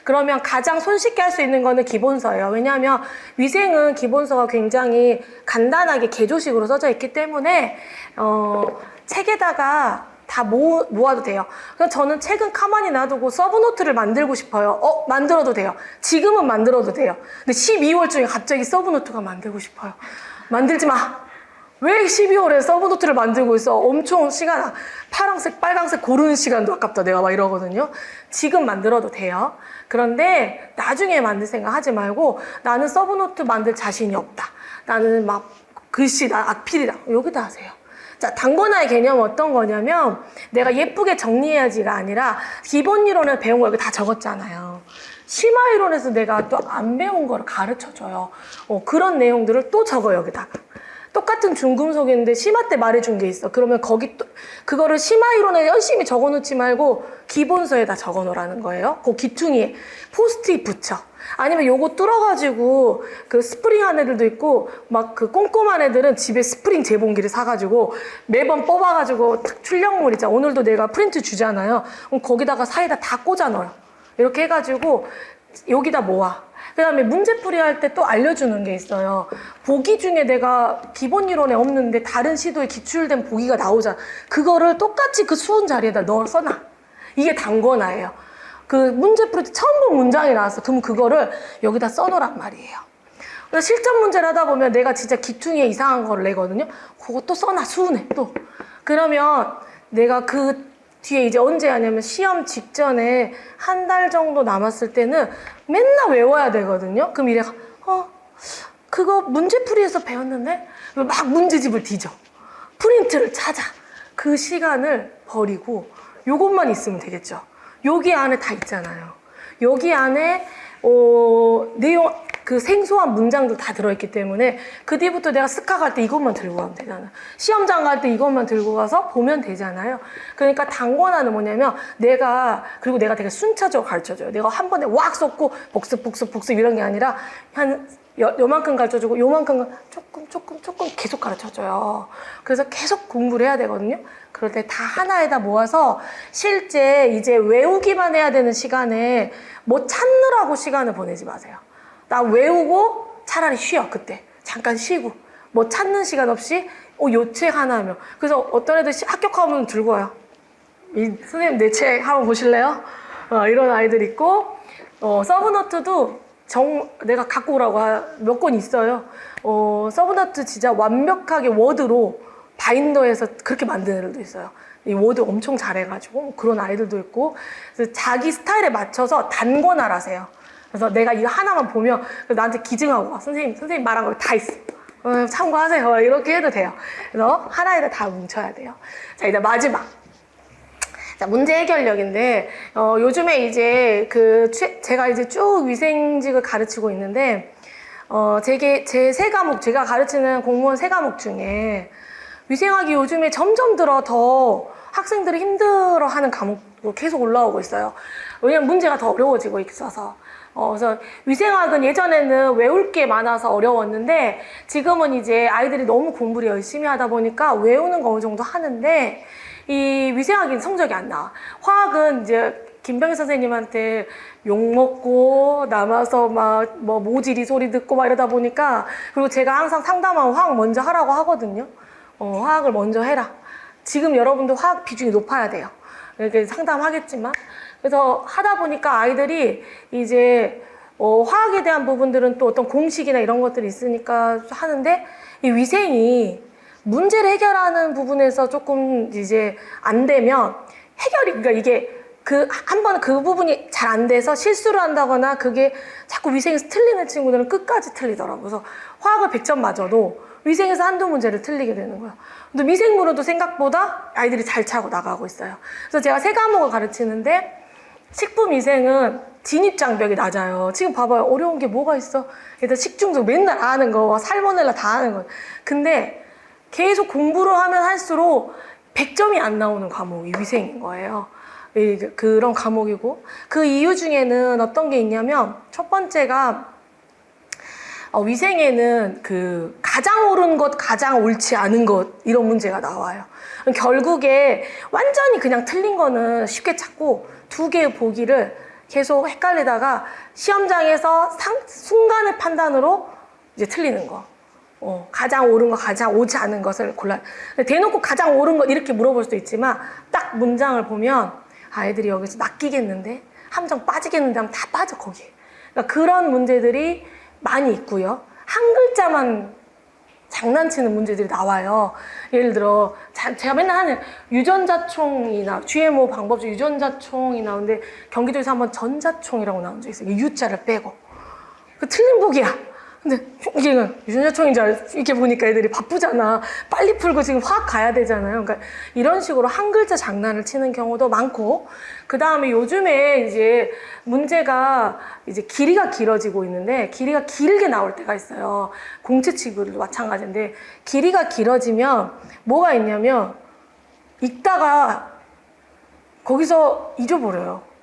그러면 가장 손쉽게 할 수 있는 거는 기본서예요. 왜냐하면 위생은 기본서가 굉장히 간단하게 개조식으로 써져 있기 때문에 책에다가 다 모아도 돼요. 그래서 저는 책은 가만히 놔두고 서브노트를 만들고 싶어요. 만들어도 돼요. 지금은 만들어도 돼요. 근데 12월 중에 갑자기 서브노트가 만들고 싶어요. 만들지 마. 왜 12월에 서브노트를 만들고 있어? 엄청 시간, 파란색, 빨간색 고르는 시간도 아깝다. 내가 막 이러거든요. 지금 만들어도 돼요. 그런데 나중에 만들 생각 하지 말고 나는 서브노트 만들 자신이 없다. 나는 막 글씨, 나 악필이다. 여기다 하세요. 자, 단권화의 개념은 어떤 거냐면 내가 예쁘게 정리해야지가 아니라 기본 이론을 배운 거 여기 다 적었잖아요. 심화 이론에서 내가 또 안 배운 거를 가르쳐줘요. 그런 내용들을 또 적어 여기다가. 똑같은 중금속인데 심화 때 말해준 게 있어. 그러면 거기 또 그거를 심화 이론에 열심히 적어놓지 말고 기본서에다 적어놓으라는 거예요. 그 기퉁이에 포스트잇 붙여. 아니면 요거 뚫어가지고 그 스프링한 애들도 있고 막 그 꼼꼼한 애들은 집에 스프링 재봉기를 사가지고 매번 뽑아가지고 탁 출력물 있잖아. 오늘도 내가 프린트 주잖아요. 그럼 거기다가 사이다 다 꽂아 넣어요. 이렇게 해가지고 여기다 모아. 그 다음에 문제풀이 할 때 또 알려주는 게 있어요. 보기 중에 내가 기본 이론에 없는데 다른 시도에 기출된 보기가 나오잖아. 그거를 똑같이 그 수은 자리에다 써놔. 이게 단권화예요. 그 문제풀이 때 처음 본 문장이 나왔어. 그럼 그거를 여기다 써놓으란 말이에요. 그래서 실전 문제를 하다 보면 내가 진짜 기퉁이에 이상한 거를 내거든요. 그거 또 써놔, 수은에 또. 그러면 내가 그 뒤에 이제 언제 하냐면 시험 직전에 한 달 정도 남았을 때는 맨날 외워야 되거든요. 그럼 이래 그거 문제풀이에서 배웠는데 막 문제집을 뒤져. 프린트를 찾아. 그 시간을 버리고 요것만 있으면 되겠죠. 여기 안에 다 있잖아요. 여기 안에 내용 그 생소한 문장도 다 들어있기 때문에 그 뒤부터 내가 스카 갈 때 이것만 들고 가면 되잖아요. 시험장 갈 때 이것만 들고 가서 보면 되잖아요. 그러니까 단권화는 뭐냐면 그리고 내가 되게 순차적으로 가르쳐줘요. 내가 한 번에 왁 쏟고 복습 이런 게 아니라 한 요만큼 가르쳐주고 요만큼 조금 계속 가르쳐줘요. 그래서 계속 공부를 해야 되거든요. 그럴 때 다 하나에다 모아서 실제 이제 외우기만 해야 되는 시간에 뭐 찾느라고 시간을 보내지 마세요. 나 외우고 차라리 쉬어. 그때 잠깐 쉬고 뭐 찾는 시간 없이 요 책 하나 하면. 그래서 어떤 애들 합격하면 들고 와요. 선생님 내 책 한번 보실래요? 이런 아이들 있고 서브노트도 내가 갖고 오라고 몇 권 있어요. 서브노트 진짜 완벽하게 워드로 바인더에서 그렇게 만드는 애들도 있어요. 이 워드 엄청 잘해가지고 그런 아이들도 있고. 그래서 자기 스타일에 맞춰서 단권화를 하세요. 그래서 내가 이거 하나만 보면 나한테 기증하고 와. 선생님 말한 거 다 있어. 참고하세요. 이렇게 해도 돼요. 그래서 하나에다 다 뭉쳐야 돼요. 자, 이제 마지막. 자, 문제 해결력인데, 요즘에 이제 제가 이제 쭉 위생직을 가르치고 있는데, 제 세 과목, 제가 가르치는 공무원 세 과목 중에 위생학이 요즘에 점점 들어 더 학생들이 힘들어 하는 과목으로 계속 올라오고 있어요. 왜냐면 문제가 더 어려워지고 있어서. 그래서 위생학은 예전에는 외울 게 많아서 어려웠는데 지금은 이제 아이들이 너무 공부를 열심히 하다 보니까 외우는 거 어느 정도 하는데 이 위생학은 성적이 안 나와. 화학은 이제 김병희 선생님한테 욕먹고 남아서 막 뭐 모질이 소리 듣고 막 이러다 보니까 그리고 제가 항상 상담하면 화학 먼저 하라고 하거든요. 화학을 먼저 해라. 지금 여러분도 화학 비중이 높아야 돼요. 이렇게 상담하겠지만 그래서 하다 보니까 아이들이 이제 화학에 대한 부분들은 또 어떤 공식이나 이런 것들이 있으니까 하는데 이 위생이 문제를 해결하는 부분에서 조금 이제 안 되면 그러니까 이게 한 번 그 부분이 잘 안 돼서 실수를 한다거나 그게 자꾸 위생에서 틀리는 친구들은 끝까지 틀리더라고요. 그래서 화학을 100점 맞아도 위생에서 한두 문제를 틀리게 되는 거예요. 근데 미생물은 생각보다 아이들이 잘 차고 나가고 있어요. 그래서 제가 세 과목을 가르치는데 식품위생은 진입장벽이 낮아요. 지금 봐봐요. 어려운 게 뭐가 있어? 일단 식중독 맨날 아는 거, 살모넬라 다 아는 거. 근데 계속 공부를 하면 할수록 100점이 안 나오는 과목이 위생인 거예요. 그런 과목이고 그 이유 중에는 어떤 게 있냐면 첫 번째가 위생에는 가장 옳은 것, 가장 옳지 않은 것 이런 문제가 나와요. 결국에 완전히 그냥 틀린 거는 쉽게 찾고 두 개의 보기를 계속 헷갈리다가 시험장에서 순간의 판단으로 이제 틀리는 거. 가장 옳은 것, 가장 옳지 않은 것을 골라요. 대놓고 가장 옳은 것 이렇게 물어볼 수도 있지만 딱 문장을 보면 아이들이 여기서 낚이겠는데 함정 빠지겠는데 하면 다 빠져 거기에. 그러니까 그런 문제들이 많이 있고요. 한 글자만 장난치는 문제들이 나와요. 예를 들어 제가 맨날 하는 유전자총이나 GMO 방법 중 유전자총이 나오는데 경기도에서 한번 전자총이라고 나온 적이 있어요. U자를 빼고. 그 틀린 보기야. 근데 이게 유전자총인 줄 알고 이렇게 보니까 애들이 바쁘잖아. 빨리 풀고 지금 화학 가야 되잖아요. 그러니까 이런 식으로 한 글자 장난을 치는 경우도 많고 그 다음에 요즘에 이제 문제가 이제 길이가 길어지고 있는데 길이가 길게 나올 때가 있어요. 공채 치고도 마찬가지인데 길이가 길어지면 뭐가 있냐면 읽다가 거기서 잊어버려요.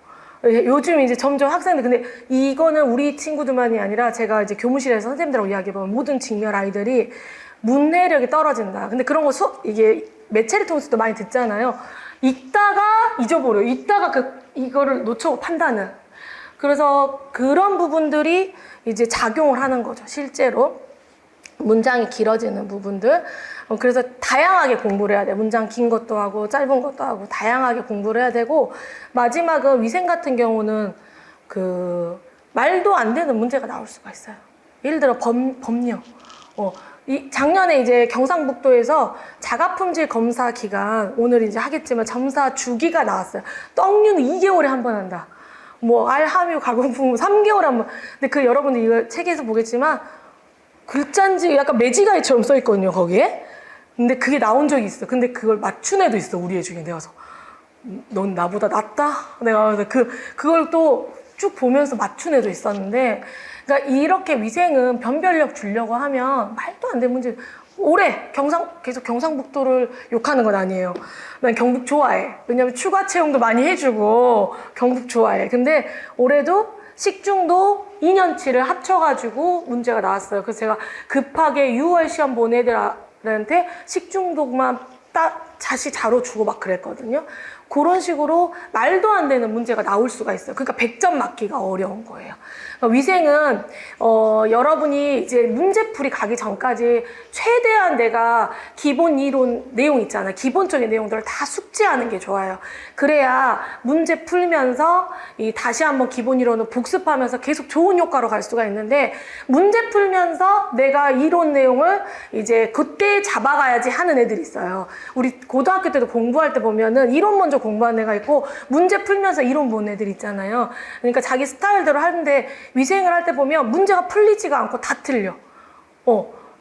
요즘 이제 점점 학생들, 근데 이거는 우리 친구들만이 아니라 제가 이제 교무실에서 선생님들하고 이야기해보면 모든 직렬 아이들이 문해력이 떨어진다. 근데 그런 거 이게 매체를 통해서도 많이 듣잖아요. 읽다가 잊어버려요. 읽다가 이거를 놓쳐 판단을. 그래서 그런 부분들이 이제 작용을 하는 거죠. 실제로. 문장이 길어지는 부분들. 그래서 다양하게 공부를 해야 돼. 문장 긴 것도 하고 짧은 것도 하고 다양하게 공부를 해야 되고 마지막은 위생 같은 경우는 말도 안 되는 문제가 나올 수가 있어요. 예를 들어 법령. 작년에 이제 경상북도에서 자가품질 검사 기간 오늘 이제 하겠지만 점사 주기가 나왔어요. 떡류는 2개월에 한 번 한다. 뭐 알함유 가공품 3개월에 한 번. 근데 여러분들 이거 책에서 보겠지만 글자인지 약간 매지가이처럼 써 있거든요, 거기에. 근데 그게 나온 적이 있어. 근데 그걸 맞춘 애도 있어, 우리 애 중에. 내가 그래서 넌 나보다 낫다? 내가 그걸 또 쭉 보면서 맞춘 애도 있었는데, 그러니까 이렇게 위생은 변별력 주려고 하면 말도 안 되는 문제. 올해 계속 경상북도를 욕하는 건 아니에요. 난 경북 좋아해. 왜냐면 추가 채용도 많이 해주고 경북 좋아해. 근데 올해도 식중독 2년치를 합쳐가지고 문제가 나왔어요. 그래서 제가 급하게 6월 시험 본 애들한테 식중독만 다시 자료 주고 막 그랬거든요. 그런 식으로 말도 안 되는 문제가 나올 수가 있어요. 그러니까 100점 맞기가 어려운 거예요. 그러니까 위생은 여러분이 이제 문제풀이 가기 전까지 최대한 내가 기본 이론 내용 있잖아요. 기본적인 내용들을 다 숙지하는 게 좋아요. 그래야 문제 풀면서 다시 한번 기본 이론을 복습하면서 계속 좋은 효과로 갈 수가 있는데 문제 풀면서 내가 이론 내용을 이제 그때 잡아가야지 하는 애들이 있어요. 우리 고등학교 때도 공부할 때 보면은 이론 먼저 공부하는 애가 있고 문제 풀면서 이론 보는 애들 있잖아요. 그러니까 자기 스타일대로 하는데 위생을 할 때 보면 문제가 풀리지가 않고 다 틀려.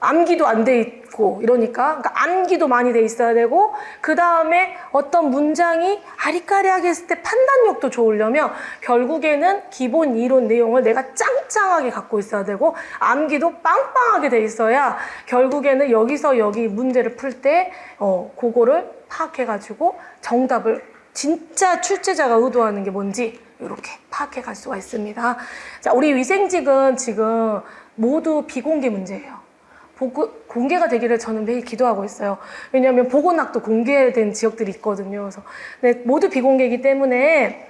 암기도 안 돼 있고 이러니까 그러니까 암기도 많이 돼 있어야 되고 그 다음에 어떤 문장이 아리까리하게 했을 때 판단력도 좋으려면 결국에는 기본 이론 내용을 내가 짱짱하게 갖고 있어야 되고 암기도 빵빵하게 돼 있어야 결국에는 여기서 여기 문제를 풀 때 그거를 파악해가지고 정답을 진짜 출제자가 의도하는 게 뭔지 이렇게 파악해 갈 수가 있습니다. 자, 우리 위생직은 지금 모두 비공개 문제예요. 공개가 되기를 저는 매일 기도하고 있어요. 왜냐하면 보건학도 공개된 지역들이 있거든요. 그래서 모두 비공개이기 때문에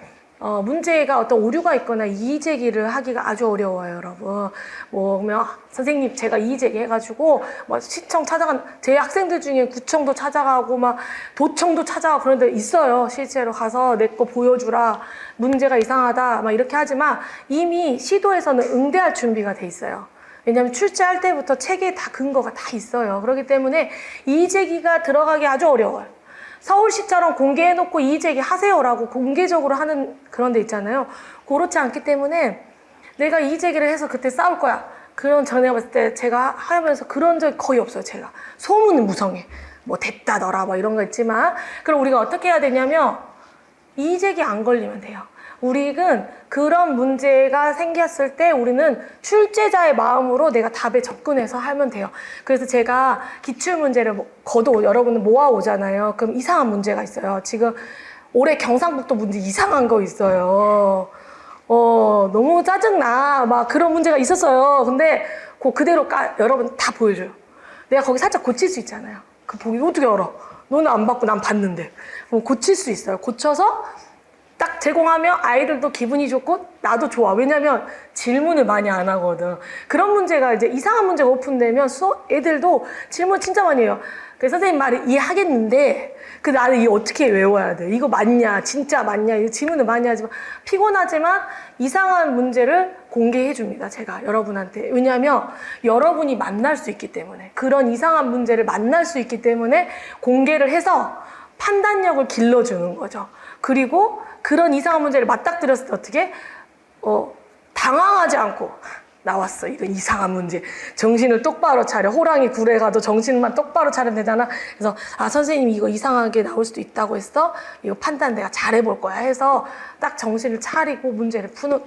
문제가 어떤 오류가 있거나 이의제기를 하기가 아주 어려워요, 여러분. 그러면 선생님 제가 이의제기 해가지고 시청 찾아간 제 학생들 중에 구청도 찾아가고 막 도청도 찾아가고 그런 데 있어요. 실제로 가서 내 거 보여주라, 문제가 이상하다 막 이렇게 하지만 이미 시도에서는 응대할 준비가 돼 있어요. 왜냐하면 출제할 때부터 책에 다 근거가 다 있어요. 그렇기 때문에 이의제기가 들어가기 아주 어려워요. 서울시처럼 공개해놓고 이의제기 하세요라고 공개적으로 하는 그런 데 있잖아요. 그렇지 않기 때문에 내가 이의제기를 해서 그때 싸울 거야. 그런 전에 봤을 때 제가 하면서 그런 적이 거의 없어요. 제가 소문은 무성해. 됐다 너라 이런 거 있지만 그럼 우리가 어떻게 해야 되냐면 이의제기 안 걸리면 돼요. 우리는 그런 문제가 생겼을 때 우리는 출제자의 마음으로 내가 답에 접근해서 하면 돼요. 그래서 제가 기출문제를 거도 여러분은 모아오잖아요. 그럼 이상한 문제가 있어요. 지금 올해 경상북도 문제 이상한 거 있어요. 너무 짜증나. 그런 문제가 있었어요. 근데 그대로 여러분 다 보여줘요. 내가 거기 살짝 고칠 수 있잖아요. 그 보기 어떻게 알아? 너는 안 받고 난 봤는데. 그럼 고칠 수 있어요. 고쳐서 딱 제공하면 아이들도 기분이 좋고 나도 좋아. 왜냐면 질문을 많이 안 하거든. 그런 문제가 이제 이상한 문제가 오픈되면 애들도 질문 진짜 많이 해요. 그래서 선생님 말을 이해하겠는데 나는 이거 어떻게 외워야 돼? 이거 맞냐? 진짜 맞냐? 이 질문을 많이 하지만 피곤하지만 이상한 문제를 공개해 줍니다. 제가 여러분한테. 왜냐하면 여러분이 만날 수 있기 때문에 그런 이상한 문제를 만날 수 있기 때문에 공개를 해서 판단력을 길러주는 거죠. 그리고 그런 이상한 문제를 맞닥뜨렸을 때 어떻게? 당황하지 않고 나왔어. 이런 이상한 문제. 정신을 똑바로 차려. 호랑이 굴에 가도 정신만 똑바로 차리면 되잖아. 그래서 선생님이 이거 이상하게 나올 수도 있다고 했어. 이거 판단 내가 잘해볼 거야 해서 딱 정신을 차리고 문제를 푸는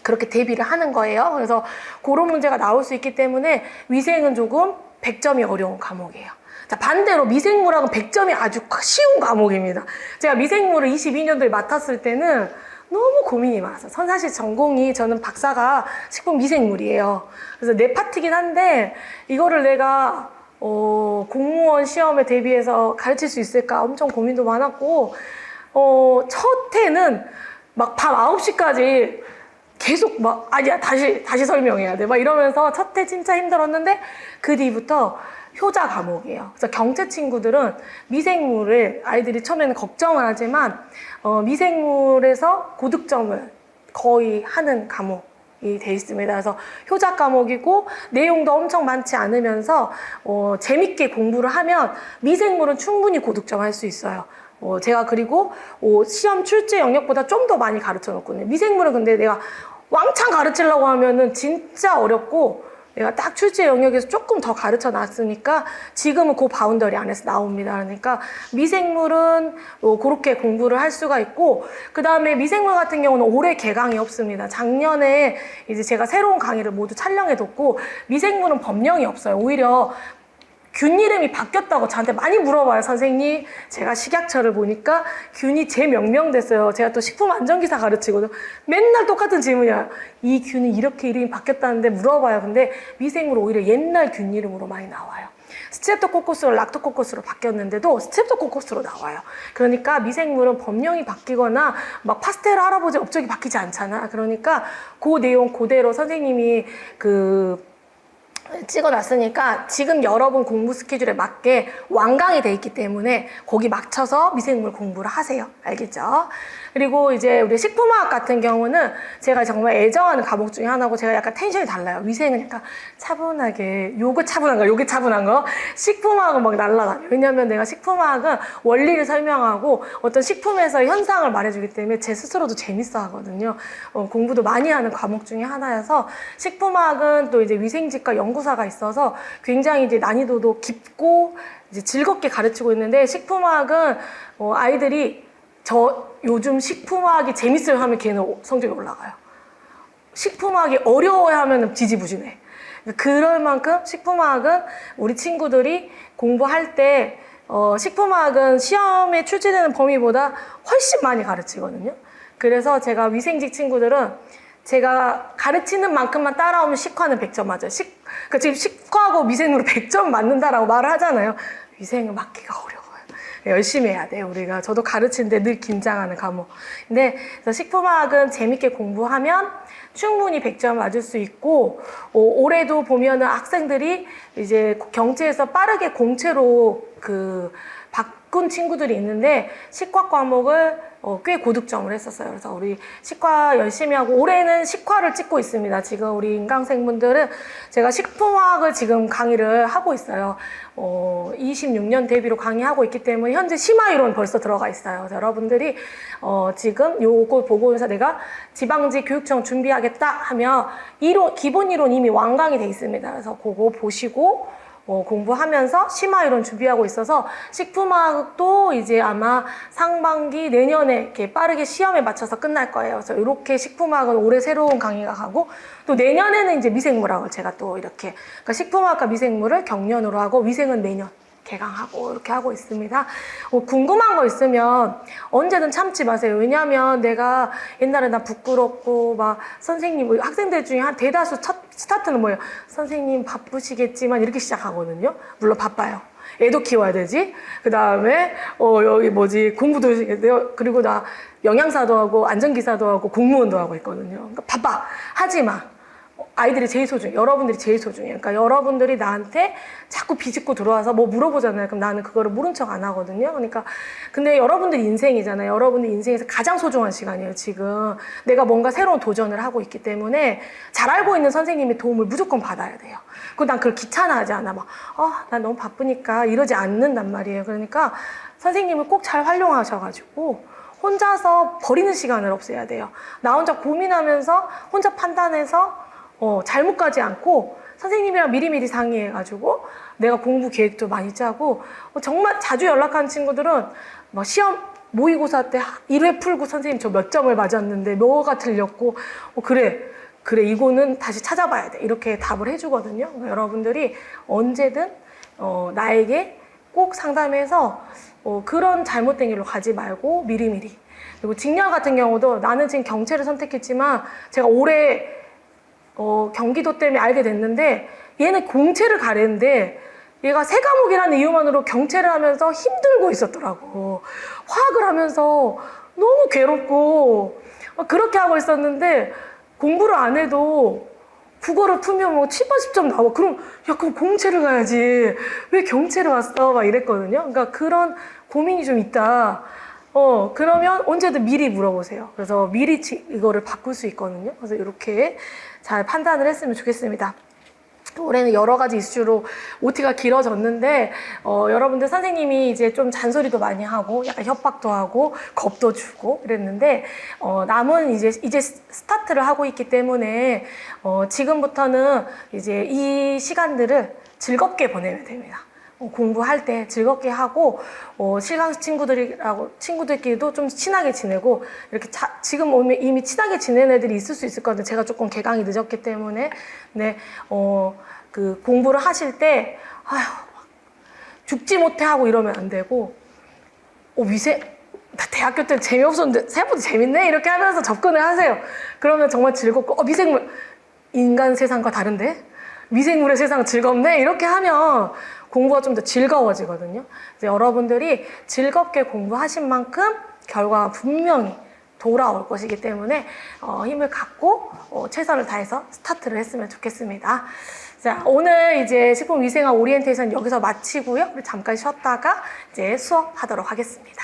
그렇게 대비를 하는 거예요. 그래서 그런 문제가 나올 수 있기 때문에 위생은 조금 100점이 어려운 과목이에요. 자, 반대로 미생물학은 100점이 아주 쉬운 과목입니다. 제가 미생물을 22년도에 맡았을 때는 너무 고민이 많았어요. 사실 전공이 저는 박사가 식품 미생물이에요. 그래서 내 파트긴 한데 이거를 내가 공무원 시험에 대비해서 가르칠 수 있을까 엄청 고민도 많았고 첫 해는 밤 9시까지 계속 아니야 다시 설명해야 돼 이러면서 첫 해 진짜 힘들었는데 그 뒤부터 효자 과목이에요. 그래서 경제 친구들은 미생물을 아이들이 처음에는 걱정을 하지만 미생물에서 고득점을 거의 하는 과목이 돼 있습니다. 그래서 효자 과목이고 내용도 엄청 많지 않으면서 재밌게 공부를 하면 미생물은 충분히 고득점 할 수 있어요. 제가 그리고 시험 출제 영역보다 좀 더 많이 가르쳐 놓거든요. 미생물은 근데 내가 왕창 가르치려고 하면은 진짜 어렵고 내가 딱 출제 영역에서 조금 더 가르쳐 놨으니까 지금은 그 바운더리 안에서 나옵니다. 그러니까 미생물은 그렇게 공부를 할 수가 있고 그 다음에 미생물 같은 경우는 올해 개강이 없습니다. 작년에 이제 제가 새로운 강의를 모두 촬영해뒀고 미생물은 법령이 없어요. 오히려 균 이름이 바뀌었다고 저한테 많이 물어봐요. 선생님, 제가 식약처를 보니까 균이 재명명됐어요. 제가 또 식품안전기사 가르치거든요. 맨날 똑같은 질문이야. 이 균이 이렇게 이름이 바뀌었다는데 물어봐요. 근데 미생물 오히려 옛날 균 이름으로 많이 나와요. 스트랩토코커스로 락토코커스로 바뀌었는데도 스트랩토코커스로 나와요. 그러니까 미생물은 법령이 바뀌거나 파스텔 할아버지 업적이 바뀌지 않잖아. 그러니까 그 내용 그대로 선생님이 찍어놨으니까 지금 여러분 공부 스케줄에 맞게 완강이 돼 있기 때문에 거기 맞춰서 미생물 공부를 하세요. 알겠죠? 그리고 이제 우리 식품화학 같은 경우는 제가 정말 애정하는 과목 중에 하나고 제가 약간 텐션이 달라요. 위생은 약간 차분하게 요게 차분한 거 요게 차분한 거 식품화학은 막 날라다녀요. 왜냐면 내가 식품화학은 원리를 설명하고 어떤 식품에서의 현상을 말해주기 때문에 제 스스로도 재밌어 하거든요. 공부도 많이 하는 과목 중에 하나여서 식품화학은 또 이제 위생직과 연구 연구사가 있어서 굉장히 이제 난이도도 깊고 이제 즐겁게 가르치고 있는데, 식품화학은 아이들이 요즘 식품화학이 재밌어요 하면 걔는 성적이 올라가요. 식품화학이 어려워야 하면 지지부진해. 그럴 만큼 식품화학은 우리 친구들이 공부할 때 식품화학은 시험에 출제되는 범위보다 훨씬 많이 가르치거든요. 그래서 제가 위생직 친구들은 제가 가르치는 만큼만 따라오면 식화는 100점 맞아요. 그러니까 지금 식화하고 미생으로 100점 맞는다라고 말을 하잖아요. 위생은 맞기가 어려워요. 열심히 해야 돼요, 우리가. 저도 가르치는데 늘 긴장하는 과목. 근데 그래서 식품화학은 재밌게 공부하면 충분히 100점 맞을 수 있고, 올해도 보면은 학생들이 이제 경채에서 빠르게 공채로 바꾼 친구들이 있는데, 식화 과목을 꽤 고득점을 했었어요. 그래서 우리 식화 열심히 하고, 올해는 식화를 찍고 있습니다. 지금 우리 인강생분들은 제가 식품화학을 지금 강의를 하고 있어요. 26년 대비로 강의하고 있기 때문에 현재 심화이론 벌써 들어가 있어요. 그래서 여러분들이 지금 요걸 보고 해서 내가 지방지 교육청 준비하겠다 하면 기본 이론 이미 완강이 돼 있습니다. 그래서 그거 보시고 공부하면서 심화이론 준비하고 있어서, 식품화학도 이제 아마 상반기 내년에 이렇게 빠르게 시험에 맞춰서 끝날 거예요. 그래서 이렇게 식품화학은 올해 새로운 강의가 가고, 또 내년에는 이제 미생물학을 제가 또 이렇게, 그러니까 식품화학과 미생물을 경년으로 하고 위생은 내년 개강하고 이렇게 하고 있습니다. 궁금한 거 있으면 언제든 참지 마세요. 왜냐하면 내가 옛날에 나 부끄럽고 막 선생님, 학생들 중에 한 대다수 첫 스타트는 뭐예요? 선생님 바쁘시겠지만 이렇게 시작하거든요. 물론 바빠요. 애도 키워야 되지. 그 다음에 여기 공부도 해야 돼요. 그리고 나 영양사도 하고 안전기사도 하고 공무원도 하고 있거든요. 그러니까 바빠. 하지 마. 아이들이 제일 소중해. 여러분들이 제일 소중해요. 그러니까 여러분들이 나한테 자꾸 비집고 들어와서 뭐 물어보잖아요. 그럼 나는 그거를 모른 척 안 하거든요. 그러니까 근데 여러분들 인생이잖아요. 여러분들 인생에서 가장 소중한 시간이에요. 지금 내가 뭔가 새로운 도전을 하고 있기 때문에 잘 알고 있는 선생님의 도움을 무조건 받아야 돼요. 그리고 난 그걸 귀찮아하지 않아. 난 너무 바쁘니까 이러지 않는단 말이에요. 그러니까 선생님을 꼭 잘 활용하셔가지고 혼자서 버리는 시간을 없애야 돼요. 나 혼자 고민하면서 혼자 판단해서 잘못 가지 않고 선생님이랑 미리미리 상의해가지고 내가 공부 계획도 많이 짜고, 정말 자주 연락하는 친구들은 막 시험 모의고사 때 1회 풀고 선생님 저 몇 점을 맞았는데 뭐가 틀렸고, 그래 이거는 다시 찾아봐야 돼 이렇게 답을 해주거든요. 그러니까 여러분들이 언제든 나에게 꼭 상담해서 그런 잘못된 길로 가지 말고 미리미리. 그리고 직렬 같은 경우도 나는 지금 경채를 선택했지만 제가 올해 경기도 때문에 알게 됐는데, 얘는 공채를 가랬는데 얘가 세 과목이라는 이유만으로 경채를 하면서 힘들고 있었더라고. 화학을 하면서 너무 괴롭고 그렇게 하고 있었는데, 공부를 안 해도 국어를 풀면 뭐 7, 80점 나와. 그럼 공채를 가야지. 왜 경채를 왔어? 막 이랬거든요. 그러니까 그런 고민이 좀 있다. 그러면 언제든 미리 물어보세요. 그래서 미리 이거를 바꿀 수 있거든요. 그래서 이렇게 잘 판단을 했으면 좋겠습니다. 올해는 여러 가지 이슈로 OT가 길어졌는데, 여러분들 선생님이 이제 좀 잔소리도 많이 하고, 약간 협박도 하고, 겁도 주고 이랬는데, 남은 이제 스타트를 하고 있기 때문에, 지금부터는 이제 이 시간들을 즐겁게 보내면 됩니다. 공부할 때 즐겁게 하고, 실강 친구들끼리도 좀 친하게 지내고, 이렇게 지금 오면 이미 친하게 지낸 애들이 있을 수 있을 거든요. 제가 조금 개강이 늦었기 때문에. 네, 공부를 하실 때, 죽지 못해 하고 이러면 안 되고, 나 대학교 때 재미없었는데 생각보다 재밌네? 이렇게 하면서 접근을 하세요. 그러면 정말 즐겁고, 미생물, 인간 세상과 다른데? 미생물의 세상 즐겁네? 이렇게 하면 공부가 좀 더 즐거워지거든요. 이제 여러분들이 즐겁게 공부하신 만큼 결과가 분명히 돌아올 것이기 때문에 힘을 갖고 최선을 다해서 스타트를 했으면 좋겠습니다. 자, 오늘 이제 식품위생학 오리엔테이션 여기서 마치고요. 우리 잠깐 쉬었다가 이제 수업하도록 하겠습니다.